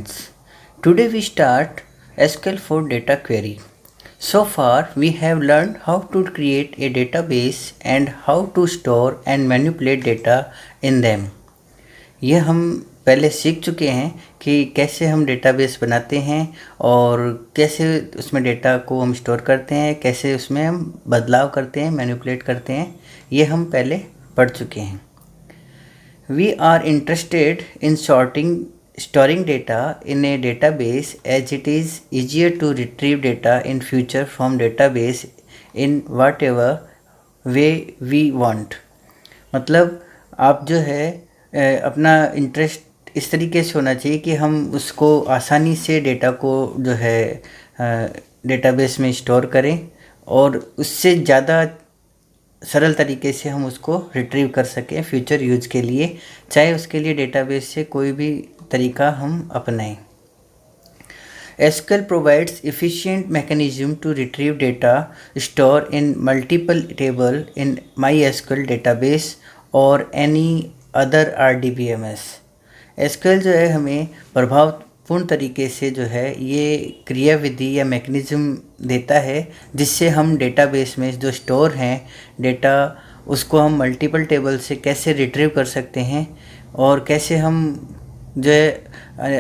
friends. Today we start SQL for data query. So far we have learned how to create a database and how to store and manipulate data in them. ये हम पहले सीख चुके हैं कि कैसे हम डेटाबेस बनाते हैं और कैसे उसमें डेटा को हम स्टोर करते हैं, कैसे उसमें हम बदलाव करते हैं, मैनिपुलेट करते हैं। ये हम पहले पढ़ चुके हैं। We are interested in storing data in a database as it is easier to retrieve data in future from database in whatever way we want। मतलब आप जो है अपना इंटरेस्ट इस तरीके से होना चाहिए कि हम उसको आसानी से डेटा को जो है डेटाबेस में स्टोर करें और उससे ज़्यादा सरल तरीके से हम उसको रिट्रीव कर सकें फ्यूचर यूज के लिए, चाहे उसके लिए डेटाबेस से कोई भी तरीका हम अपनाएं। SQL provides efficient mechanism to retrieve data stored in multiple table in MySQL database or any other RDBMS। SQL जो है हमें प्रभावपूर्ण तरीके से जो है ये क्रियाविधि या मैकेनिज्म देता है जिससे हम डेटाबेस में जो स्टोर हैं डेटा उसको हम मल्टीपल टेबल से कैसे रिट्रीव कर सकते हैं और कैसे हम जो है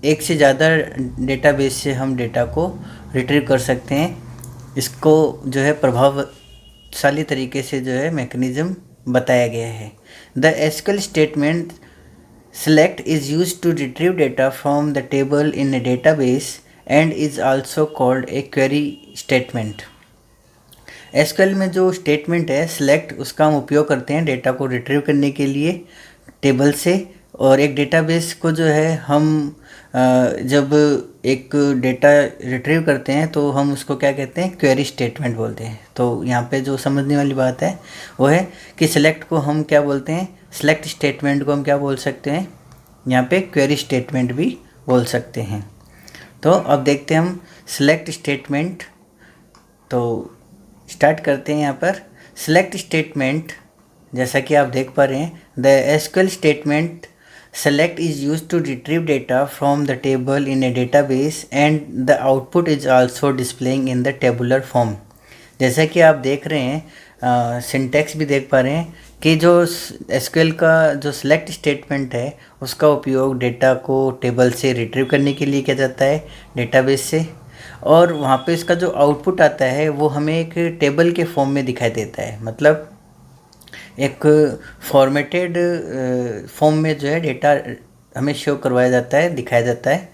एक से ज़्यादा डेटाबेस से हम डेटा को रिट्रीव कर सकते हैं। इसको जो है प्रभावशाली तरीके से जो है मैकेनिज्म बताया गया है। The SQL statement select is used to retrieve data from the table in a database and is also called a query statement। SQL में जो स्टेटमेंट है select उसका हम उपयोग करते हैं डेटा को रिट्रीव करने के लिए टेबल से, और एक डेटाबेस को जो है हम जब एक डेटा रिट्रीव करते हैं तो हम उसको क्या कहते हैं, क्वेरी स्टेटमेंट बोलते हैं। तो यहाँ पे जो समझने वाली बात है वो है कि सिलेक्ट को हम क्या बोलते हैं, सिलेक्ट स्टेटमेंट को हम क्या बोल सकते हैं, यहाँ पे क्वेरी स्टेटमेंट भी बोल सकते हैं। तो अब देखते हैं हम सिलेक्ट स्टेटमेंट। तो स्टार्ट करते हैं यहाँ पर सिलेक्ट स्टेटमेंट। जैसा कि आप देख पा रहे हैं, the SQL statement select is used to retrieve data from the table in a database and the output is also displaying in the tabular form। जैसा कि आप देख रहे हैं, सिंटैक्स भी देख पा रहे हैं कि जो SQL का जो select स्टेटमेंट है उसका उपयोग डेटा को टेबल से रिट्रीव करने के लिए किया जाता है डेटाबेस से, और वहाँ पे इसका जो आउटपुट आता है वो हमें एक टेबल के फॉर्म में दिखाई देता है। मतलब एक फॉर्मेटेड फॉर्म में जो है डेटा हमें शो करवाया जाता है, दिखाया जाता है।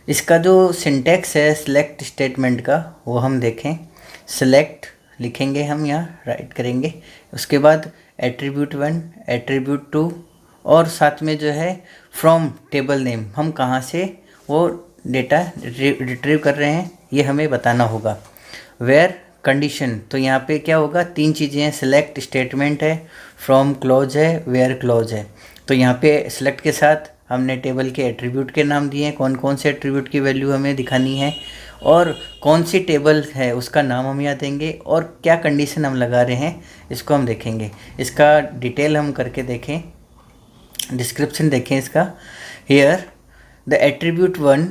इसका जो सिंटैक्स है सिलेक्ट स्टेटमेंट का वो हम देखें। सिलेक्ट लिखेंगे हम, यहाँ राइट करेंगे, उसके बाद एट्रीब्यूट 1, एट्रीब्यूट 2 और साथ में जो है फ्रॉम टेबल नेम, हम कहाँ से वो डेटा रिट्रीव कर रहे हैं ये हमें बताना होगा। वेयर कंडीशन, तो यहाँ पे क्या होगा, तीन चीज़ें हैं, सिलेक्ट स्टेटमेंट है, फ्रॉम क्लॉज है, वेयर क्लॉज है। तो यहाँ पे सिलेक्ट के साथ हमने टेबल के एट्रीब्यूट के नाम दिए हैं, कौन कौन से एट्रीब्यूट की वैल्यू हमें दिखानी है और कौन सी टेबल है उसका नाम हम यहाँ देंगे और क्या कंडीशन हम लगा रहे हैं इसको हम देखेंगे। इसका डिटेल हम करके देखें, डिस्क्रिप्शन देखें इसका। हियर द एट्रीब्यूट 1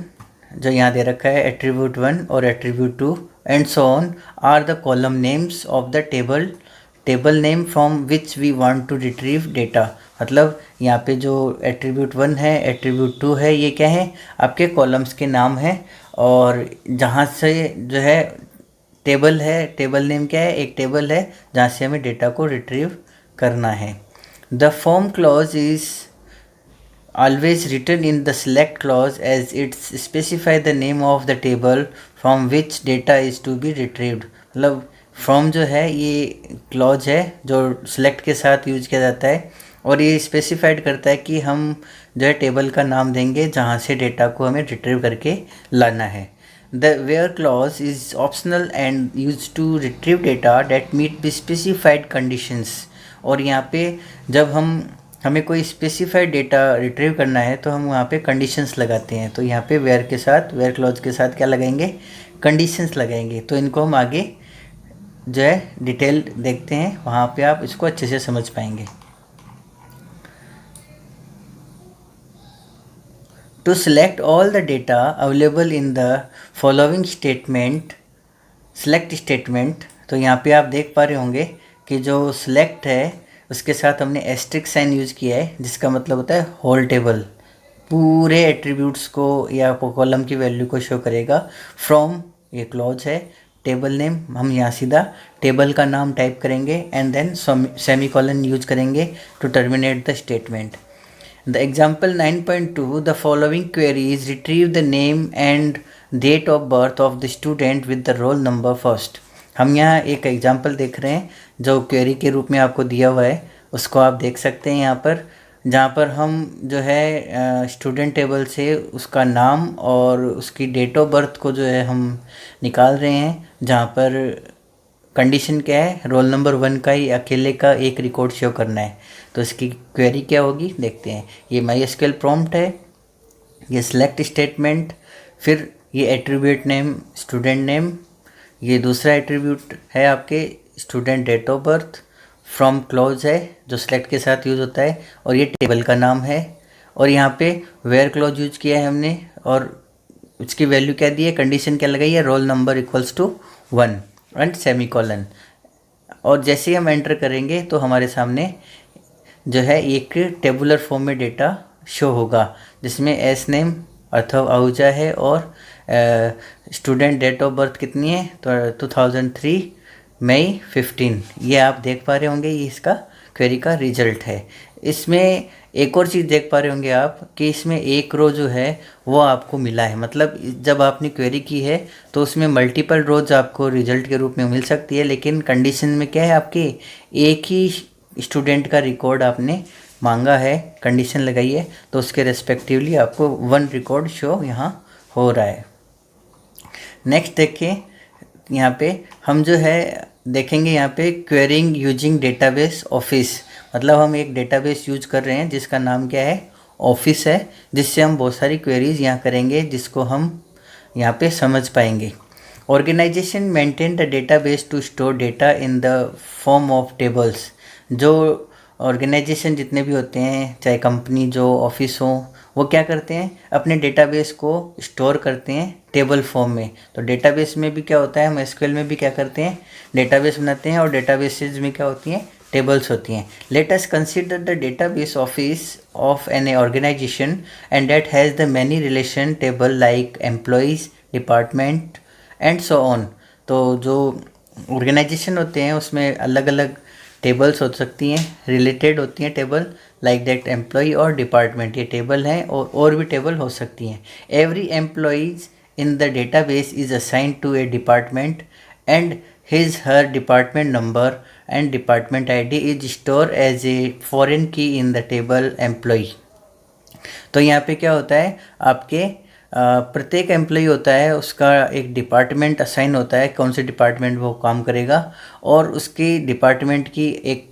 जो यहाँ दे रखा है, एट्रीब्यूट 1 और attribute 2 and so on are the column names of the table name from which we want to retrieve data। मतलब यहाँ पे जो एट्रीब्यूट 1 है, एट्रीब्यूट 2 है, ये क्या है, आपके कॉलम्स के नाम है और जहाँ से जो है टेबल है, टेबल नेम क्या है, एक टेबल है जहाँ से हमें डेटा को रिट्रीव करना है। The form clause is always written in the select clause as it specify the name of the table from which data is to be retrieved। मतलब from जो है ये क्लॉज है जो select के साथ यूज किया जाता है और ये स्पेसिफाइड करता है कि हम जो है टेबल का नाम देंगे जहाँ से डेटा को हमें रिट्रीव करके लाना है। The where clause is optional and used to retrieve data that meet the specified conditions। और यहाँ पे जब हमें कोई स्पेसिफाइड डेटा रिट्रीव करना है तो हम वहाँ पे कंडीशंस लगाते हैं। तो यहाँ पे वेयर के साथ, वेयर क्लॉज के साथ क्या लगाएंगे, कंडीशंस लगाएंगे। तो इनको हम आगे जो है डिटेल देखते हैं, वहाँ पे आप इसको अच्छे से समझ पाएंगे। To select all the data available in the following statement, select statement, तो यहाँ पे आप देख पा रहे होंगे कि जो select है उसके साथ हमने एस्ट्रिक साइन यूज़ किया है, जिसका मतलब होता है होल टेबल, पूरे एट्रीब्यूट्स को या कॉलम की वैल्यू को शो करेगा। फ्रॉम ये क्लॉज है, टेबल नेम हम यहाँ सीधा टेबल का नाम टाइप करेंगे एंड देन सेमीकोलन यूज करेंगे to terminate the statement. The example 9.2, the following queries retrieve the name and date of birth of the student with the roll number first। हम यहाँ एक एग्जाम्पल देख रहे हैं जो क्वेरी के रूप में आपको दिया हुआ है, उसको आप देख सकते हैं यहाँ पर, जहाँ पर हम जो है स्टूडेंट टेबल से उसका नाम और उसकी डेट ऑफ बर्थ को जो है हम निकाल रहे हैं, जहाँ पर कंडीशन क्या है, रोल नंबर 1 का ही अकेले का एक रिकॉर्ड शो करना है। तो इसकी क्वेरी क्या होगी देखते हैं। ये MySQL प्रॉम्प्ट है, ये सिलेक्ट स्टेटमेंट, फिर ये एट्रीब्यूट नेम स्टूडेंट नेम, ये दूसरा एट्रीब्यूट है आपके student date of birth, from clause है जो सिलेक्ट के साथ यूज़ होता है, और ये टेबल का नाम है, और यहाँ पे वेयर क्लॉज यूज किया है हमने, और उसकी वैल्यू क्या दी है, कंडीशन क्या लगाई है, roll number equals to 1 and semicolon. और जैसे ही हम एंटर करेंगे तो हमारे सामने जो है एक टेबुलर फॉर्म में डेटा शो होगा, जिसमें एस नेम अथव आहूजा है और स्टूडेंट डेट ऑफ बर्थ कितनी है, तो 2003 मई 15। ये आप देख पा रहे होंगे, ये इसका क्वेरी का रिजल्ट है। इसमें एक और चीज़ देख पा रहे होंगे आप कि इसमें एक रो जो है वो आपको मिला है, मतलब जब आपने क्वेरी की है तो उसमें मल्टीपल रोज आपको रिजल्ट के रूप में मिल सकती है, लेकिन कंडीशन में क्या है, आपके एक ही स्टूडेंट का रिकॉर्ड आपने मांगा है, कंडीशन लगाई है, तो उसके रेस्पेक्टिवली आपको 1 रिकॉर्ड शो यहाँ हो रहा है। नेक्स्ट देखिए, यहाँ पे हम जो है देखेंगे यहाँ पे क्वेरिंग यूजिंग डेटाबेस ऑफिस, मतलब हम एक डेटाबेस यूज कर रहे हैं जिसका नाम क्या है, ऑफिस है, जिससे हम बहुत सारी क्वेरीज यहाँ करेंगे जिसको हम यहाँ पे समझ पाएंगे। Organization maintain the database to store data in the form of tables. जो ऑर्गेनाइजेशन जितने भी होते हैं, चाहे कंपनी जो ऑफिस हो, वो क्या करते हैं, अपने डेटाबेस को स्टोर करते हैं टेबल फॉर्म में। तो डेटाबेस में भी क्या होता है, हम एसक्यूएल में भी क्या करते हैं, डेटाबेस बनाते हैं, और डेटाबेसेस में क्या होती हैं, टेबल्स होती हैं। Let us consider the database office of an organization and that has the many relation table like employees, department and so on. तो जो ऑर्गेनाइजेशन होते हैं उसमें अलग अलग टेबल्स हो सकती हैं, रिलेटेड होती हैं टेबल, लाइक दैट एम्प्लॉय और डिपार्टमेंट, ये टेबल हैं, और भी टेबल हो सकती हैं। Every employees in the database is assigned to a department and his/her department number and department ID is stored as a foreign key in the table employee। तो यहाँ पे क्या होता है, आपके प्रत्येक एम्प्लॉय होता है, उसका एक डिपार्टमेंट असाइन होता है, कौन से डिपार्टमेंट वो काम करेगा, और उसकी डिपार्टमेंट की एक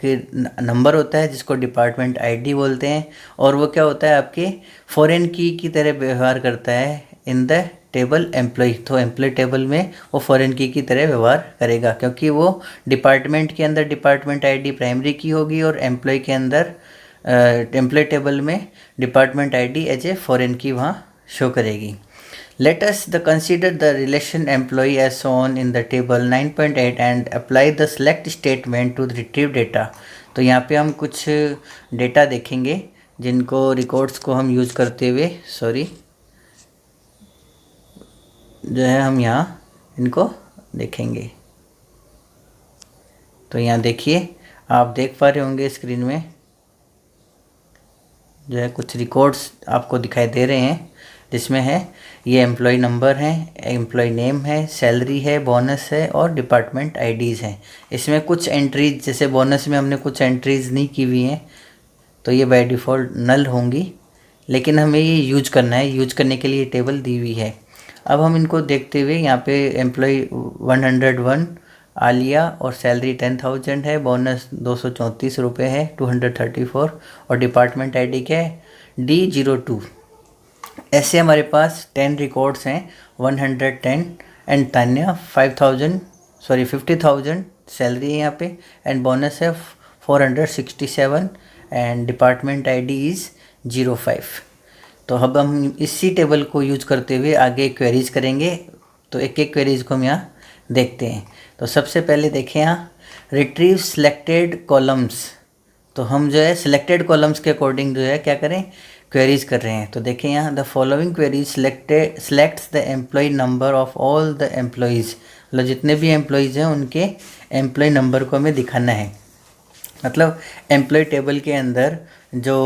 नंबर होता है जिसको डिपार्टमेंट आईडी बोलते हैं, और वो क्या होता है, आपके फॉरेन की तरह व्यवहार करता है इन द टेबल एम्प्लॉय। तो एम्प्लॉय टेबल में वो फॉरेन की तरह व्यवहार करेगा, क्योंकि वो डिपार्टमेंट के अंदर डिपार्टमेंट आईडी प्राइमरी की होगी, और एम्प्लॉय के अंदर एम्प्लॉय टेबल में department ID as a foreign key वहाँ शो करेगी। Let us the consider the relation employee as shown in the table 9.8 and apply the select statement to retrieve data. तो यहाँ पे हम कुछ डेटा देखेंगे जिनको रिकॉर्ड्स को हम यूज़ करते हुए जो है हम यहाँ इनको देखेंगे। तो यहाँ देखिए, आप देख पा रहे होंगे स्क्रीन में जो है कुछ रिकॉर्ड्स आपको दिखाई दे रहे हैं, जिसमें है ये एम्प्लॉय नंबर है, एम्प्लॉय नेम है, सैलरी है, बोनस है और डिपार्टमेंट आईडीज़ हैं। इसमें कुछ एंट्रीज, जैसे बोनस में हमने कुछ एंट्रीज नहीं की हुई हैं तो ये बाय डिफ़ॉल्ट नल होंगी, लेकिन हमें ये यूज करना है, यूज करने के लिए टेबल दी हुई है। अब हम इनको देखते हुए यहाँ पे एम्प्लॉय 101 आलिया और सैलरी 10,000 है, बोनस 234 रुपये है 234, और डिपार्टमेंट आईडी क्या है D02। ऐसे हमारे पास 10 रिकॉर्ड्स हैं, 110 एंड तान्या 50,000 सैलरी है यहाँ पे, एंड बोनस है 467 एंड डिपार्टमेंट आईडी इज़ 05। तो अब हम इसी टेबल को यूज करते हुए आगे क्वेरीज करेंगे। तो एक एक क्वेरीज को हम यहाँ देखते हैं। तो सबसे पहले देखें यहाँ रिट्रीव सिलेक्टेड कॉलम्स। तो हम जो है सिलेक्टेड कॉलम्स के अकॉर्डिंग जो है क्या करें, क्वेरीज कर रहे हैं। तो देखें यहाँ the following queries selects the employee number of all the employees. मतलब जितने भी एम्प्लॉयज़ हैं उनके एम्प्लॉय नंबर को हमें दिखाना है। मतलब एम्प्लॉय टेबल के अंदर जो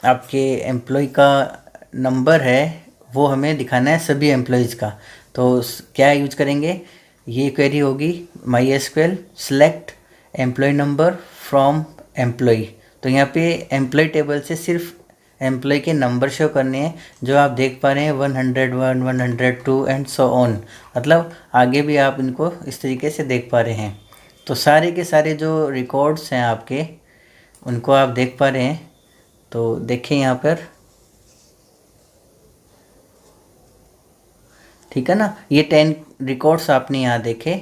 आपके एम्प्लॉय का नंबर है वो हमें दिखाना है सभी एम्प्लॉयज़ का। तो क्या यूज करेंगे, ये क्वेरी होगी MySQL select employee number from employee. तो यहाँ पे एम्प्लॉय टेबल से सिर्फ एम्प्लॉय के नंबर शो करने हैं जो आप देख पा रहे हैं 101, 102 एंड सो ऑन। मतलब आगे भी आप इनको इस तरीके से देख पा रहे हैं। तो सारे के सारे जो रिकॉर्ड्स हैं आपके उनको आप देख पा रहे हैं। तो देखें यहाँ पर, ठीक है ना, ये 10 रिकॉर्ड्स आपने यहाँ देखे।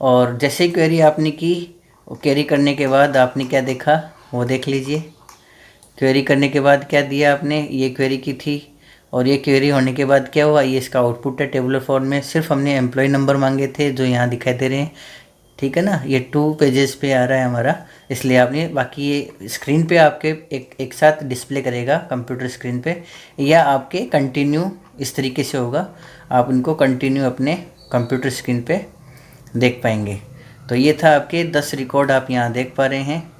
और जैसे ही क्वेरी आपने की, क्वेरी करने के बाद आपने क्या देखा वो देख लीजिए। क्वेरी करने के बाद क्या दिया आपने, ये क्वेरी की थी और ये क्वेरी होने के बाद क्या हुआ, ये इसका आउटपुट है टेबुलर फॉर्म में। सिर्फ हमने एम्प्लॉय नंबर मांगे थे जो यहाँ दिखाई दे रहे हैं, ठीक है ना। ये 2 पेजेस पे आ रहा है हमारा, इसलिए आपने बाकी ये स्क्रीन पे आपके एक साथ डिस्प्ले करेगा कंप्यूटर स्क्रीन पे, या आपके कंटिन्यू इस तरीके से होगा, आप इनको कंटिन्यू अपने कंप्यूटर स्क्रीन पे देख पाएंगे। तो ये था आपके 10 रिकॉर्ड आप यहाँ देख पा रहे हैं।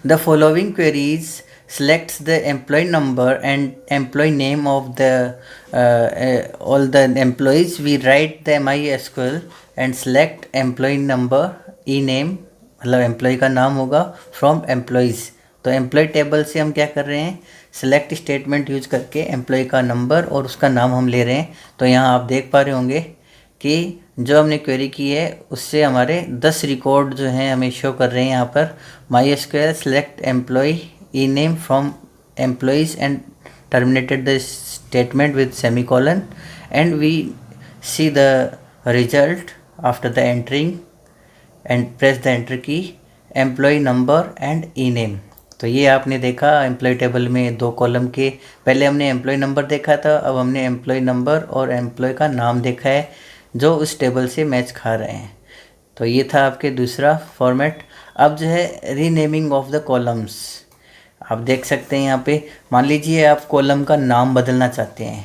The following queries selects the employee number and employee name of the all the employees. We write the MySQL and select employee number e-name, मतलब एम्प्लॉय का नाम होगा फ्रॉम एम्प्लॉयज़। तो एम्प्लॉय टेबल से हम क्या कर रहे हैं, सेलेक्ट स्टेटमेंट यूज करके एम्प्लॉय का नंबर और उसका नाम हम ले रहे हैं। तो यहाँ आप देख पा रहे होंगे कि जो हमने क्वेरी की है उससे हमारे 10 रिकॉर्ड जो हैं हमें शो कर रहे हैं यहाँ पर। MySQL select employee e-name from employees and terminated the statement with semicolon, and we see the result after the entering and press the enter key, employee number and e-name। तो ये आपने देखा एम्प्लॉय टेबल में 2 column के, पहले हमने employ number देखा था, अब हमने एम्प्लॉय नंबर और एम्प्लॉय का नाम देखा है जो उस टेबल से मैच खा रहे हैं। तो ये था आपके दूसरा फॉर्मेट। अब जो है रीनेमिंग ऑफ द कॉलम्स, आप देख सकते हैं यहाँ पे, मान लीजिए आप कॉलम का नाम बदलना चाहते हैं,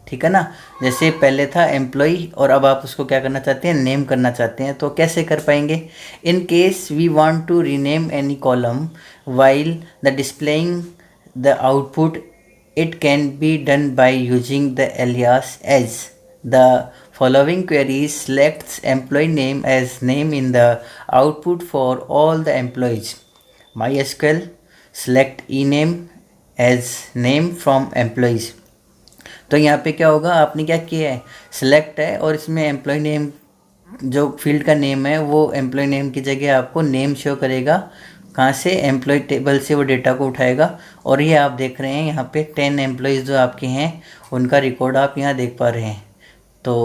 ठीक है ना। जैसे पहले था एम्प्लॉय और अब आप उसको क्या करना चाहते हैं, नेम करना चाहते हैं। तो कैसे कर पाएंगे, in case we want to rename any column while the displaying the output, it can be done by using the alias as the following queries selects employee name as name in the output for all the employees. MySQL select ename as name from employees। तो यहाँ पे क्या होगा, आपने क्या किया है, select है और इसमें एम्प्लॉय नेम जो फील्ड का नेम है वो एम्प्लॉय नेम की जगह आपको नेम शो करेगा। कहाँ से, एम्प्लॉय टेबल से वो डेटा को उठाएगा। और ये आप देख रहे हैं यहाँ पे 10 एम्प्लॉयज़ जो आपके हैं उनका रिकॉर्ड आप यहाँ देख पा रहे हैं। तो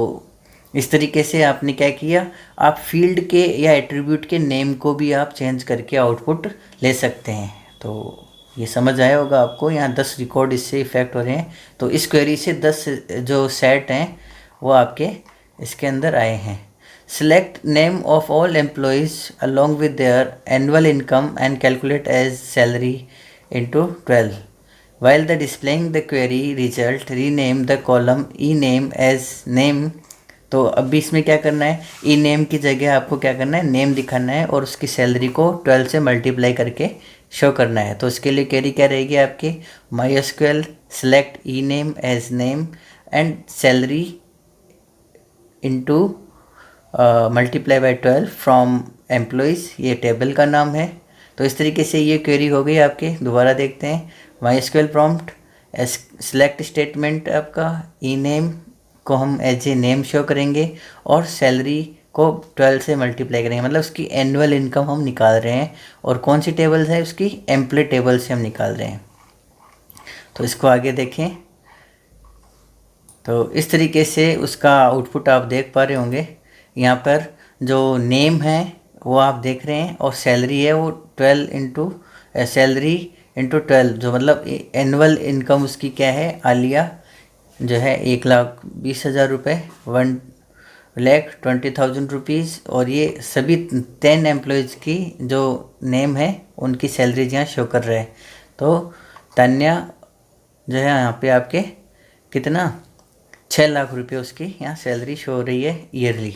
इस तरीके से आपने क्या किया, आप फील्ड के या एट्रीब्यूट के नेम को भी आप चेंज करके आउटपुट ले सकते हैं। तो ये समझ आया होगा आपको, यहाँ 10 रिकॉर्ड इससे इफ़ेक्ट हो रहे हैं। तो इस क्वेरी से 10 जो सेट हैं वो आपके इसके अंदर आए हैं। Select name of all employees along with their annual income and calculate as salary into 12। While the displaying the query result, rename the column e-name as name। तो अभी इसमें क्या करना है, ई नेम की जगह आपको क्या करना है, नेम दिखाना है और उसकी सैलरी को 12 से मल्टीप्लाई करके शो करना है। तो उसके लिए क्वेरी क्या रहेगी आपकी, MySQL select e name as name and salary into multiply by 12 from employees, ये टेबल का नाम है। तो इस तरीके से ये क्वेरी हो गई आपके। दोबारा देखते हैं, MySQL प्रॉम्प्ट सेलेक्ट स्टेटमेंट आपका ई नेम को हम एज ए नेम शो करेंगे और सैलरी को 12 से मल्टीप्लाई करेंगे, मतलब उसकी एनुअल इनकम हम निकाल रहे हैं। और कौन सी टेबल है उसकी, एम्प्लॉय टेबल से हम निकाल रहे हैं। तो इसको आगे देखें। तो इस तरीके से उसका आउटपुट आप देख पा रहे होंगे। यहाँ पर जो नेम है वो आप देख रहे हैं और सैलरी है वो 12 इंटू सैलरी इंटू 12, जो मतलब एनुअल इनकम उसकी क्या है, आलिया जो है 1,20,000 रुपये, 1,20,000 रुपीज़। और ये सभी 10 एम्प्लॉयज़ की जो नेम है उनकी सैलरीज यहाँ शो कर रहे हैं। तो तान्या जो है यहाँ पे आपके कितना 6 लाख रुपये उसकी यहाँ सैलरी शो हो रही है ईयरली।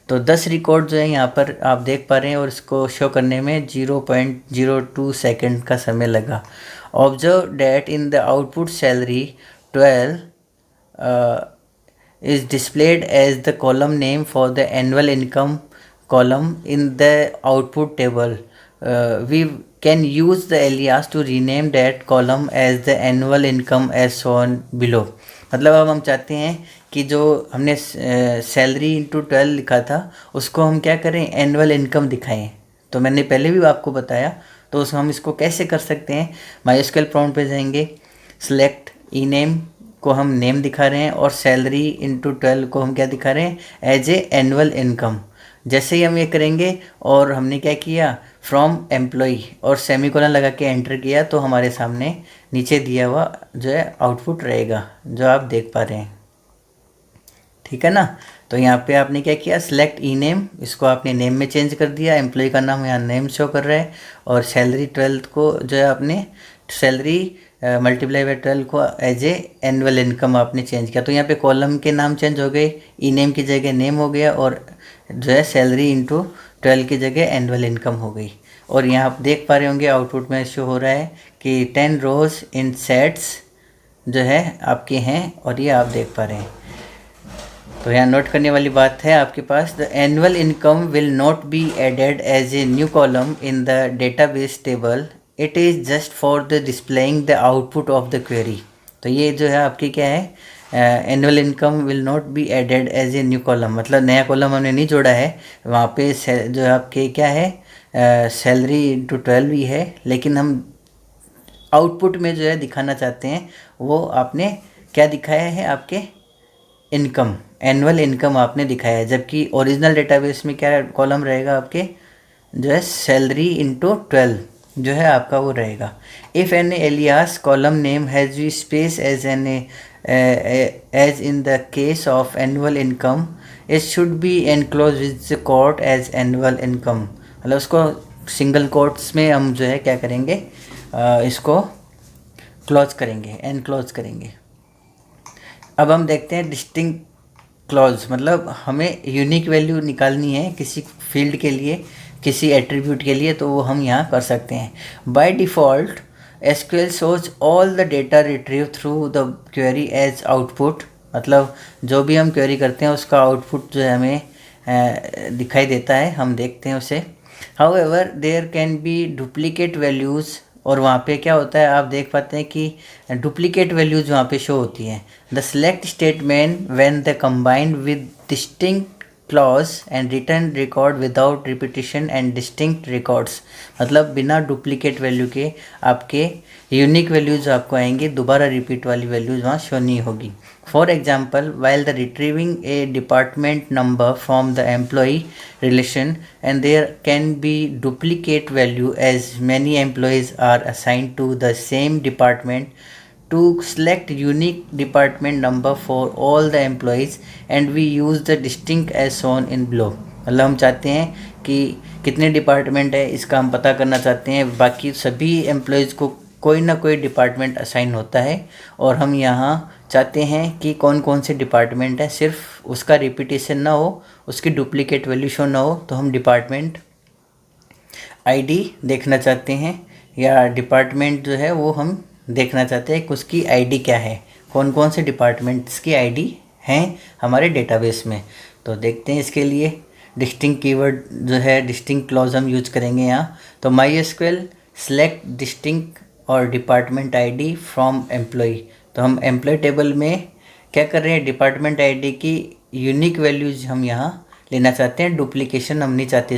तो 10 रिकॉर्ड जो है यहाँ पर आप देख पा रहे हैं और इसको शो करने में 0.02 सेकेंड का समय लगा। Observe that in the output salary 12 is displayed as the column name for the annual income column in the output table. We can use the alias to rename that column as the annual income as shown below. मतलब अब हम चाहते हैं कि जो हमने salary into 12 लिखा था उसको हम क्या करें, एनुअल इनकम दिखाएं। तो मैंने पहले भी आपको बताया, तो हम इसको कैसे कर सकते हैं। माइस्क्यूएल प्रॉम्प्ट पे जाएंगे, सिलेक्ट ई नेम को हम नेम दिखा रहे हैं और सैलरी इंटू 12 को हम क्या दिखा रहे हैं, एज ए एनुअल इनकम। जैसे ही हम ये करेंगे और हमने क्या किया, फ्रॉम एम्प्लॉई और सेमीकोलन लगा के एंटर किया, तो हमारे सामने नीचे दिया हुआ जो है आउटपुट रहेगा जो आप देख पा रहे हैं। ठीक है ना। तो यहाँ पे आपने क्या किया, सिलेक्ट ई नेम, इसको आपने नेम में चेंज कर दिया, एम्प्लॉय का नाम यहाँ नेम शो कर रहा है, और सैलरी 12 को जो है आपने सैलरी मल्टीप्लाई बाई 12 को एज ए एनुअल इनकम आपने चेंज किया। तो यहाँ पे कॉलम के नाम चेंज हो गए, ई नेम की जगह नेम हो गया, और जो है सैलरी इंटू 12 की जगह एनुअल इनकम हो गई। और यहाँ आप देख पा रहे होंगे आउटपुट में शो हो रहा है कि 10 रोज इन सेट्स जो है आपके हैं, और ये आप देख पा रहे हैं। तो यहाँ नोट करने वाली बात है आपके पास, the annual income will not be added as a new column in the database table, it is just for the displaying the output of the query. तो ये जो है आपकी क्या है, annual income will not be added as a new column, मतलब नया column हमने नहीं जोड़ा है। वहाँ पे जो आपके क्या है, सैलरी इंटू 12 भी है, लेकिन हम आउटपुट में जो है दिखाना चाहते हैं वो आपने क्या दिखाया है, आपके इनकम, एनुअल इनकम आपने दिखाया है। जबकि ओरिजिनल डेटाबेस में क्या कॉलम रहेगा, आपके जो है सैलरी इंटू 12 जो है आपका वो रहेगा। If an alias column name has we space as an as in the case of annual income, it should be enclose with quote as annual income. मतलब उसको सिंगल कोट्स में हम जो है क्या करेंगे, इसको क्लोज करेंगे, एनक्लोज करेंगे। अब हम देखते हैं डिस्टिंक्ट क्लॉज, मतलब हमें यूनिक वैल्यू निकालनी है किसी फील्ड के लिए, किसी एट्रीब्यूट के लिए, तो वो हम यहाँ कर सकते हैं। By default SQL shows all the data retrieve through the query as output, मतलब जो भी हम क्वेरी करते हैं उसका आउटपुट जो है हमें दिखाई देता है, हम देखते हैं उसे। However there can be duplicate values, और वहाँ पे क्या होता है आप देख पाते हैं कि डुप्लीकेट वैल्यूज़ वहाँ पे शो होती हैं। The select statement when the combined with distinct clause and return record without repetition and distinct records, मतलब बिना डुप्लीकेट वैल्यू के आपके यूनिक वैल्यूज़ आपको आएंगे, दोबारा रिपीट वाली वैल्यूज़ वहाँ शो नहीं होगी। For example, while the retrieving A department number from the employee relation and there can be duplicate value as many employees are assigned to the same department, to select unique department number for all the employees and we use the distinct as shown in below। मतलब हम चाहते हैं कि कितने department है इसका हम पता करना चाहते हैं, बाकी सभी एम्प्लॉयज़ को कोई ना कोई डिपार्टमेंट असाइन होता है, और हम यहाँ चाहते हैं कि कौन कौन से डिपार्टमेंट है, सिर्फ उसका रिपीटेशन ना हो, उसकी डुप्लीकेट वैल्यू शो ना हो। तो हम डिपार्टमेंट आईडी देखना चाहते हैं, या डिपार्टमेंट जो है वो हम देखना चाहते हैं कि उसकी आईडी क्या है, कौन कौन से डिपार्टमेंट्स की आईडी हैं हमारे डेटाबेस में। तो देखते हैं इसके लिए डिस्टिंक्ट कीवर्ड जो है, डिस्टिंक्ट क्लॉज हम यूज करेंगे यहाँ। तो माईएसक्यूएल सेलेक्ट डिस्टिंक्ट और डिपार्टमेंट आईडी फ्रॉम एम्प्लॉय, तो हम एम्प्लॉय टेबल में क्या कर रहे हैं, डिपार्टमेंट आईडी की यूनिक वैल्यूज हम यहाँ लेना चाहते हैं, डुप्लीकेशन हम नहीं चाहते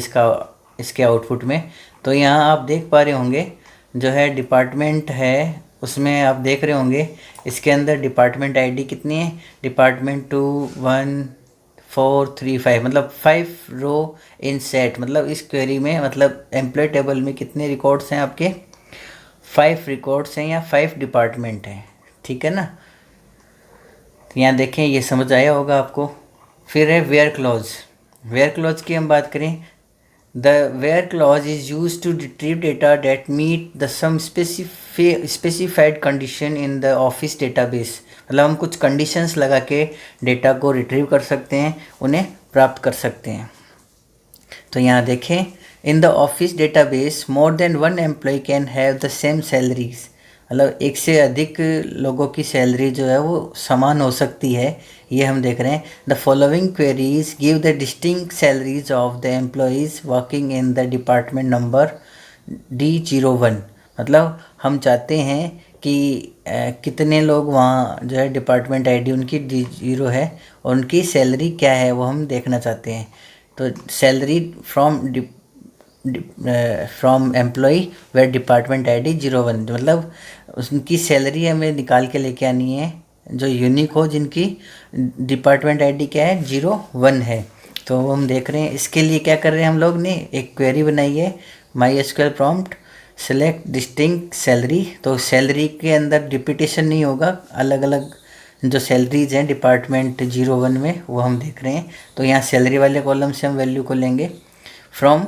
इसके आउटपुट में। तो यहाँ आप देख पा रहे होंगे जो है डिपार्टमेंट है, उसमें आप देख रहे होंगे इसके अंदर डिपार्टमेंट आईडी कितनी है, डिपार्टमेंट 21435, मतलब 5 रो इन सेट, मतलब इस क्वेरी में, मतलब एम्प्लॉय टेबल में कितने रिकॉर्ड्स हैं आपके, 5 रिकॉर्ड्स हैं या 5 डिपार्टमेंट हैं, ठीक है ना। तो यहाँ देखें, ये समझ आया होगा आपको। फिर है वेयर क्लॉज। वेयर क्लॉज की हम बात करें, the where clause is use to retrieve data that meet the some specified condition in the office database. मतलब हम कुछ कंडीशंस लगा के डेटा को रिट्रीव कर सकते हैं, उन्हें प्राप्त कर सकते हैं। तो यहाँ देखें, in the office database more than one employee can have the same salaries. मतलब एक से अधिक लोगों की सैलरी जो है वो समान हो सकती है, ये हम देख रहे हैं। The following queries give the distinct salaries of the employees working in the department number D01। मतलब हम चाहते हैं कि कितने लोग वहाँ जो है डिपार्टमेंट आईडी उनकी D0 है और उनकी सैलरी क्या है वो हम देखना चाहते हैं। तो salary from employee where department ID 01, मतलब उनकी सैलरी हमें निकाल के लेके आनी है जो यूनिक हो, जिनकी डिपार्टमेंट आईडी क्या है 01 है। तो वो हम देख रहे हैं। इसके लिए क्या कर रहे हैं, हम लोग ने एक क्वेरी बनाई है, MySQL prompt select distinct salary. तो सैलरी के अंदर रिपीटेशन नहीं होगा, अलग अलग जो सैलरीज हैं डिपार्टमेंट 01 में वो हम देख रहे हैं। तो यहाँ सैलरी वाले कॉलम से हम वैल्यू को लेंगे। फ्रॉम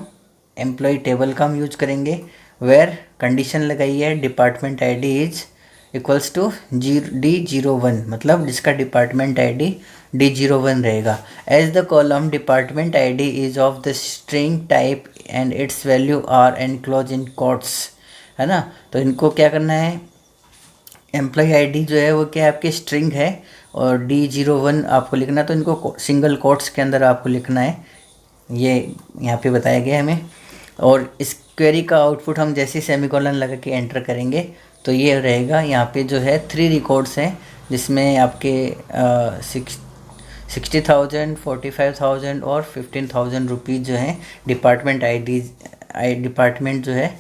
एम्प्लॉय टेबल का हम यूज करेंगे। वेयर कंडीशन लगाई है department ID is equals to D01, मतलब जिसका डिपार्टमेंट आईडी D01 रहेगा। As the column department ID is of the string type and its value are enclose in quotes, है ना। तो इनको क्या करना है, एम्प्लॉय आईडी जो है वो क्या आपके स्ट्रिंग है और D01 आपको लिखना, तो इनको सिंगल कोट्स के अंदर आपको लिखना है, ये यहाँ पे बताया गया है हमें। और इस क्वेरी का आउटपुट हम जैसे सेमीकोलन लगा के एंटर करेंगे तो ये रहेगा। यहाँ पे जो है 3 रिकॉर्ड्स हैं जिसमें आपके 60,000, 45,000 और 15,000 रुपीज़ जो हैं डिपार्टमेंट डिपार्टमेंट जो है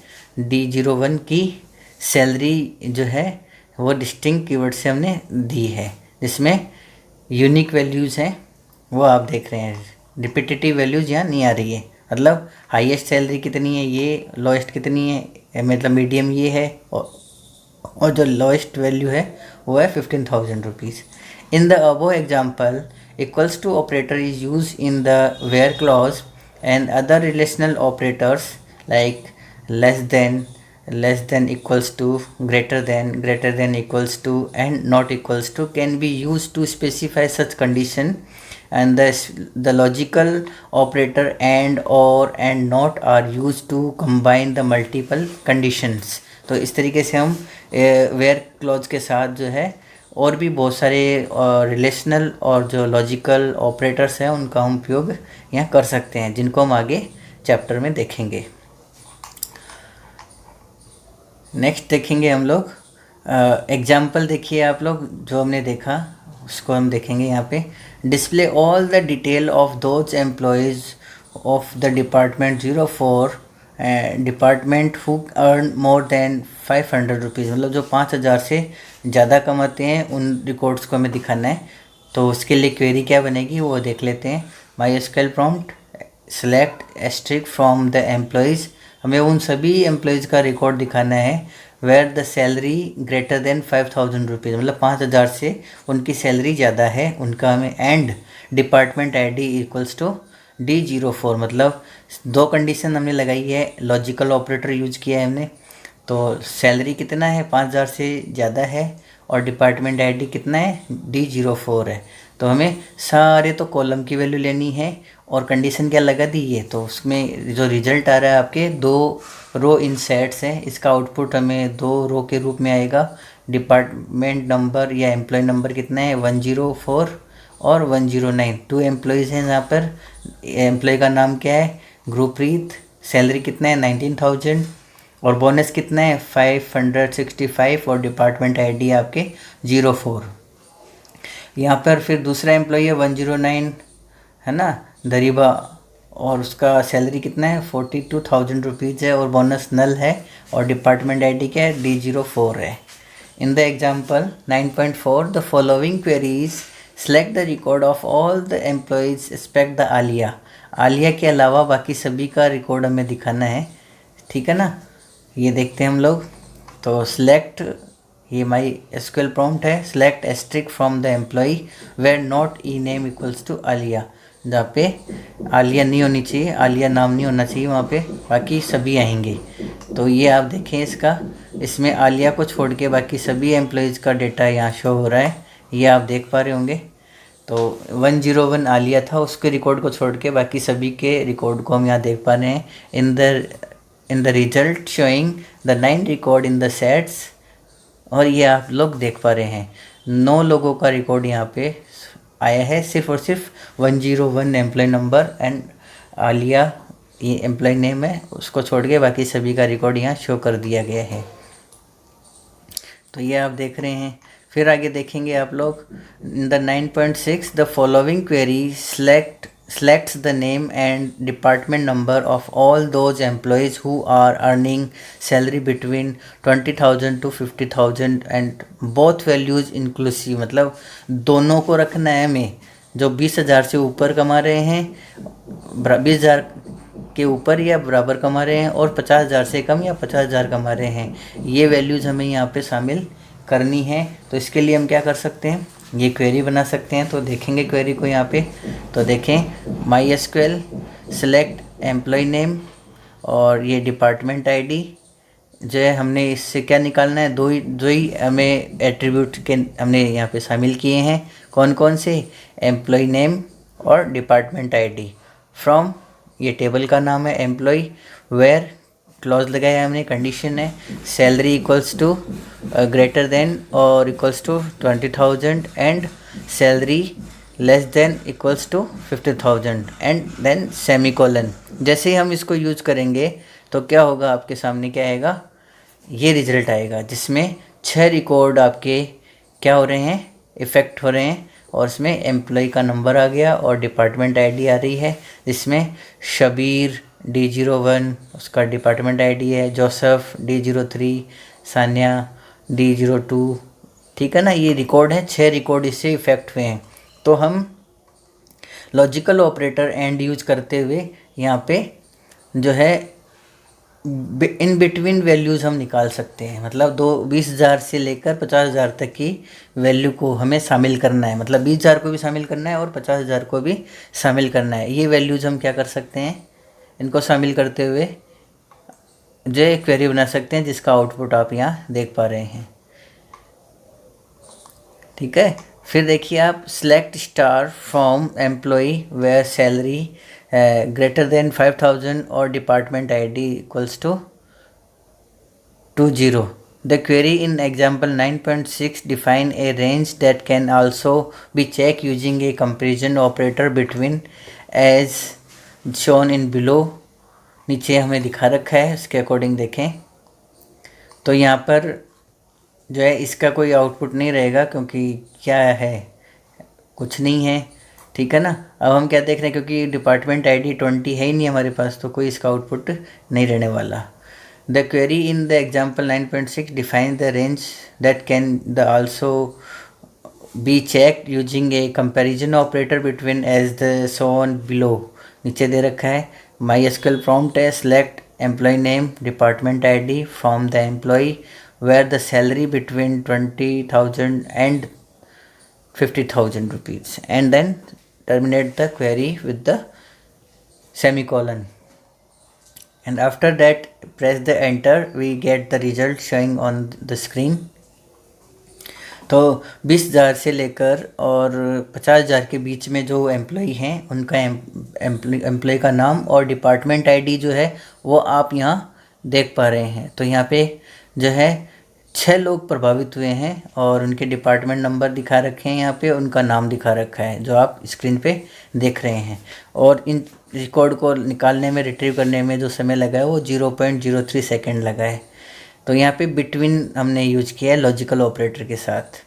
D01 की सैलरी जो है वो डिस्टिंक्ट कीवर्ड से हमने दी है, जिसमें यूनिक वैल्यूज़ हैं वो आप देख रहे हैं। रिपीटेटिव वैल्यूज़ यहाँ नहीं आ रही है, मतलब हाईएस्ट सैलरी कितनी है ये, लोएस्ट कितनी है, मतलब मीडियम ये है, और जो लोएस्ट वैल्यू है वो है 15,000 rupees. In the above example equals to operator is use in the where clause and other relational operators like less than equals to, greater than equals to and not equals to can be used to specify such condition, and the logical operator and, or and not are used to combine the multiple conditions। तो इस तरीके से हम where clause के साथ जो है और भी बहुत सारे रिलेशनल और जो लॉजिकल ऑपरेटर्स हैं उनका हम उपयोग यहाँ कर सकते हैं, जिनको हम आगे चैप्टर में देखेंगे। नेक्स्ट देखेंगे हम लोग एग्जाम्पल। देखिए आप लोग, जो हमने देखा उसको हम देखेंगे यहाँ पे। Display all the detail of those employees of the department 04 department who earn more than 500 rupees, मतलब जो 5,000 से ज़्यादा कमाते हैं उन रिकॉर्ड्स को हमें दिखाना है। तो उसके लिए क्वेरी क्या बनेगी वो देख लेते हैं। MySQL prompt select asterisk from the employees, हमें उन सभी एम्प्लॉयज़ का रिकॉर्ड दिखाना है where the salary greater than 5,000 rupees, मतलब 5,000 से उनकी सैलरी ज़्यादा है उनका हमें। And department ID equals to D04, मतलब 2 कंडीशन हमने लगाई है, लॉजिकल ऑपरेटर यूज किया है हमने। तो सैलरी कितना है 5,000 से ज़्यादा है और डिपार्टमेंट आईडी कितना है D04 है। तो हमें सारे तो कॉलम की वैल्यू लेनी है और कंडीशन क्या लगा दी है, तो उसमें जो रिजल्ट आ रहा है आपके 2 रो इन सेट्स हैं, इसका आउटपुट हमें 2 रो के रूप में आएगा। डिपार्टमेंट नंबर या एम्प्लॉय नंबर कितना है 104 और 109, 2 एम्प्लॉयज़ हैं यहाँ पर। एम्प्लॉय का नाम क्या है गुरप्रीत, सैलरी कितना है 19,000 और बोनस कितना है 565 और डिपार्टमेंट आईडी आपके 04। यहाँ पर फिर दूसरा एम्प्लॉय है 109, है ना, दरीबा, और उसका सैलरी कितना है 42,000 रुपीज़ है और बोनस नल है और डिपार्टमेंट आईडी क्या है D04 है। In the example 9.4 the following queries select the record of all the employees except the Aliya के अलावा बाकी सभी का रिकॉर्ड हमें दिखाना है, ठीक है ना। ये देखते हैं हम लोग। तो सिलेक्ट, ये माई एसक्यूएल प्रॉम्प्ट है, select asterisk from the employee where not e name equals to Alia, जहाँ पे आलिया नहीं होनी चाहिए, आलिया नाम नहीं होना चाहिए वहाँ पे, बाकी सभी आएंगे। तो ये आप देखें इसका, इसमें आलिया को छोड़ के बाकी सभी एम्प्लॉयज़ का डेटा यहाँ शो हो रहा है, ये आप देख पा रहे होंगे। तो 101 आलिया था, उसके रिकॉर्ड को छोड़ के बाकी सभी के रिकॉर्ड को हम यहाँ देख पा रहे हैं। In the result showing the 9 record in the sets, और ये आप लोग देख पा रहे हैं 9 लोगों का रिकॉर्ड यहाँ पे आया है, सिर्फ और सिर्फ 101 एम्प्लॉय नंबर एंड आलिया ये एम्प्लॉय नेम है, उसको छोड़ के बाकी सभी का रिकॉर्ड यहाँ शो कर दिया गया है। तो ये आप देख रहे हैं। फिर आगे देखेंगे आप लोग, in the 9.6 the following query selects the name and department number of all those employees who are earning salary between 20,000 to 50,000 and both values inclusive, मतलब दोनों को रखना है हमें, जो 20,000 से ऊपर कमा रहे हैं, 20,000 के ऊपर या बराबर कमा रहे हैं, और 50,000 से कम या 50,000 कमा रहे हैं, ये वैल्यूज़ हमें यहाँ पे शामिल करनी है। तो इसके लिए हम क्या कर सकते हैं, ये क्वेरी बना सकते हैं। तो देखेंगे क्वेरी को यहाँ पे, तो देखें my SQL select employee name और ये डिपार्टमेंट आईडी जो है, हमने इससे क्या निकालना है, दो ही हमें एट्रीब्यूट के हमने यहाँ पे शामिल किए हैं। कौन कौन से, एम्प्लॉय नेम और डिपार्टमेंट आईडी फ्रॉम, ये टेबल का नाम है एम्प्लॉय, वेयर क्लॉज लगाया हमने, कंडीशन है salary equals to greater than और equals to 20,000 and salary less than equals to 50,000 and then semicolon. जैसे ही हम इसको यूज करेंगे तो क्या होगा, आपके सामने क्या आएगा, ये रिजल्ट आएगा जिसमें 6 रिकॉर्ड आपके क्या हो रहे हैं, इफ़ेक्ट हो रहे हैं, और इसमें एम्प्लॉय का नंबर आ गया और डिपार्टमेंट आईडी आ रही है, जिसमें शबीर D01 उसका डिपार्टमेंट आईडी है, जोसेफ D03, सानिया D02, ठीक है ना। ये रिकॉर्ड है, 6 रिकॉर्ड इससे इफ़ेक्ट हुए हैं। तो हम लॉजिकल ऑपरेटर एंड यूज करते हुए यहाँ पे जो है इन बिटवीन वैल्यूज़ हम निकाल सकते हैं, मतलब 20,000 से लेकर 50,000 तक की वैल्यू को हमें शामिल करना है, मतलब 20,000 को भी शामिल करना है और 50,000 को भी शामिल करना है। ये वैल्यूज़ हम क्या कर सकते हैं, इनको शामिल करते हुए जो एक क्वेरी बना सकते हैं जिसका आउटपुट आप यहाँ देख पा रहे हैं, ठीक है। फिर देखिए आप, select star from employee where salary greater than 5,000 और department ID equals to 20। The query in example 9.6 define a range that can also be checked using a comparison operator between as shown in below। नीचे हमें दिखा रखा है, उसके according देखें। तो यहाँ पर जो है इसका कोई आउटपुट नहीं रहेगा, क्योंकि क्या है, कुछ नहीं है, ठीक है ना। अब हम क्या देख रहे हैं, क्योंकि डिपार्टमेंट आईडी 20 है ही नहीं हमारे पास, तो कोई इसका आउटपुट नहीं रहने वाला। The query in the example 9.6 define the range that can the also be checked using a comparison operator between as the shown below. नीचे दे रखा है, माई एसक्यूएल प्रॉम्प्ट है select employee name department ID from the employee where the salary between 20,000 and 50,000 rupees and then terminate the query with the semicolon, and after that press the enter, we get the result showing on the screen। तो 20,000 से लेकर और 50,000 के बीच में जो employ हैं उनका employ का नाम और डिपार्टमेंट आईडी जो है वो आप यहाँ देख पा रहे हैं। तो यहाँ पे जो है 6 लोग प्रभावित हुए हैं और उनके डिपार्टमेंट नंबर दिखा रखे हैं, यहाँ पे उनका नाम दिखा रखा है जो आप स्क्रीन पे देख रहे हैं। और इन रिकॉर्ड को निकालने में, रिट्रीव करने में जो समय लगा है वो 0.03 सेकेंड लगा है। तो यहाँ पे बिटवीन हमने यूज किया है लॉजिकल ऑपरेटर के साथ।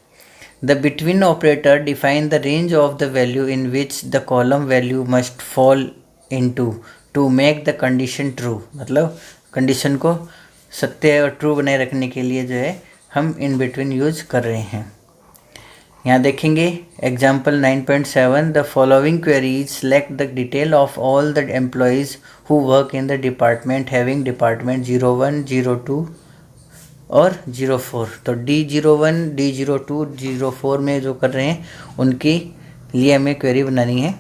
The between operator define the range of the value in which the column value must fall into two make the condition true, मतलब कंडीशन को सत्य और ट्रू बनाए रखने के लिए जो है हम इन बिटवीन यूज कर रहे हैं। यहाँ देखेंगे example 9.7 the following queries select the detail of all the employees who work in the department having department 01, 02 और 04। तो D01, D02, 04 में जो कर रहे हैं उनकी लिए हमें क्वेरी बनानी है।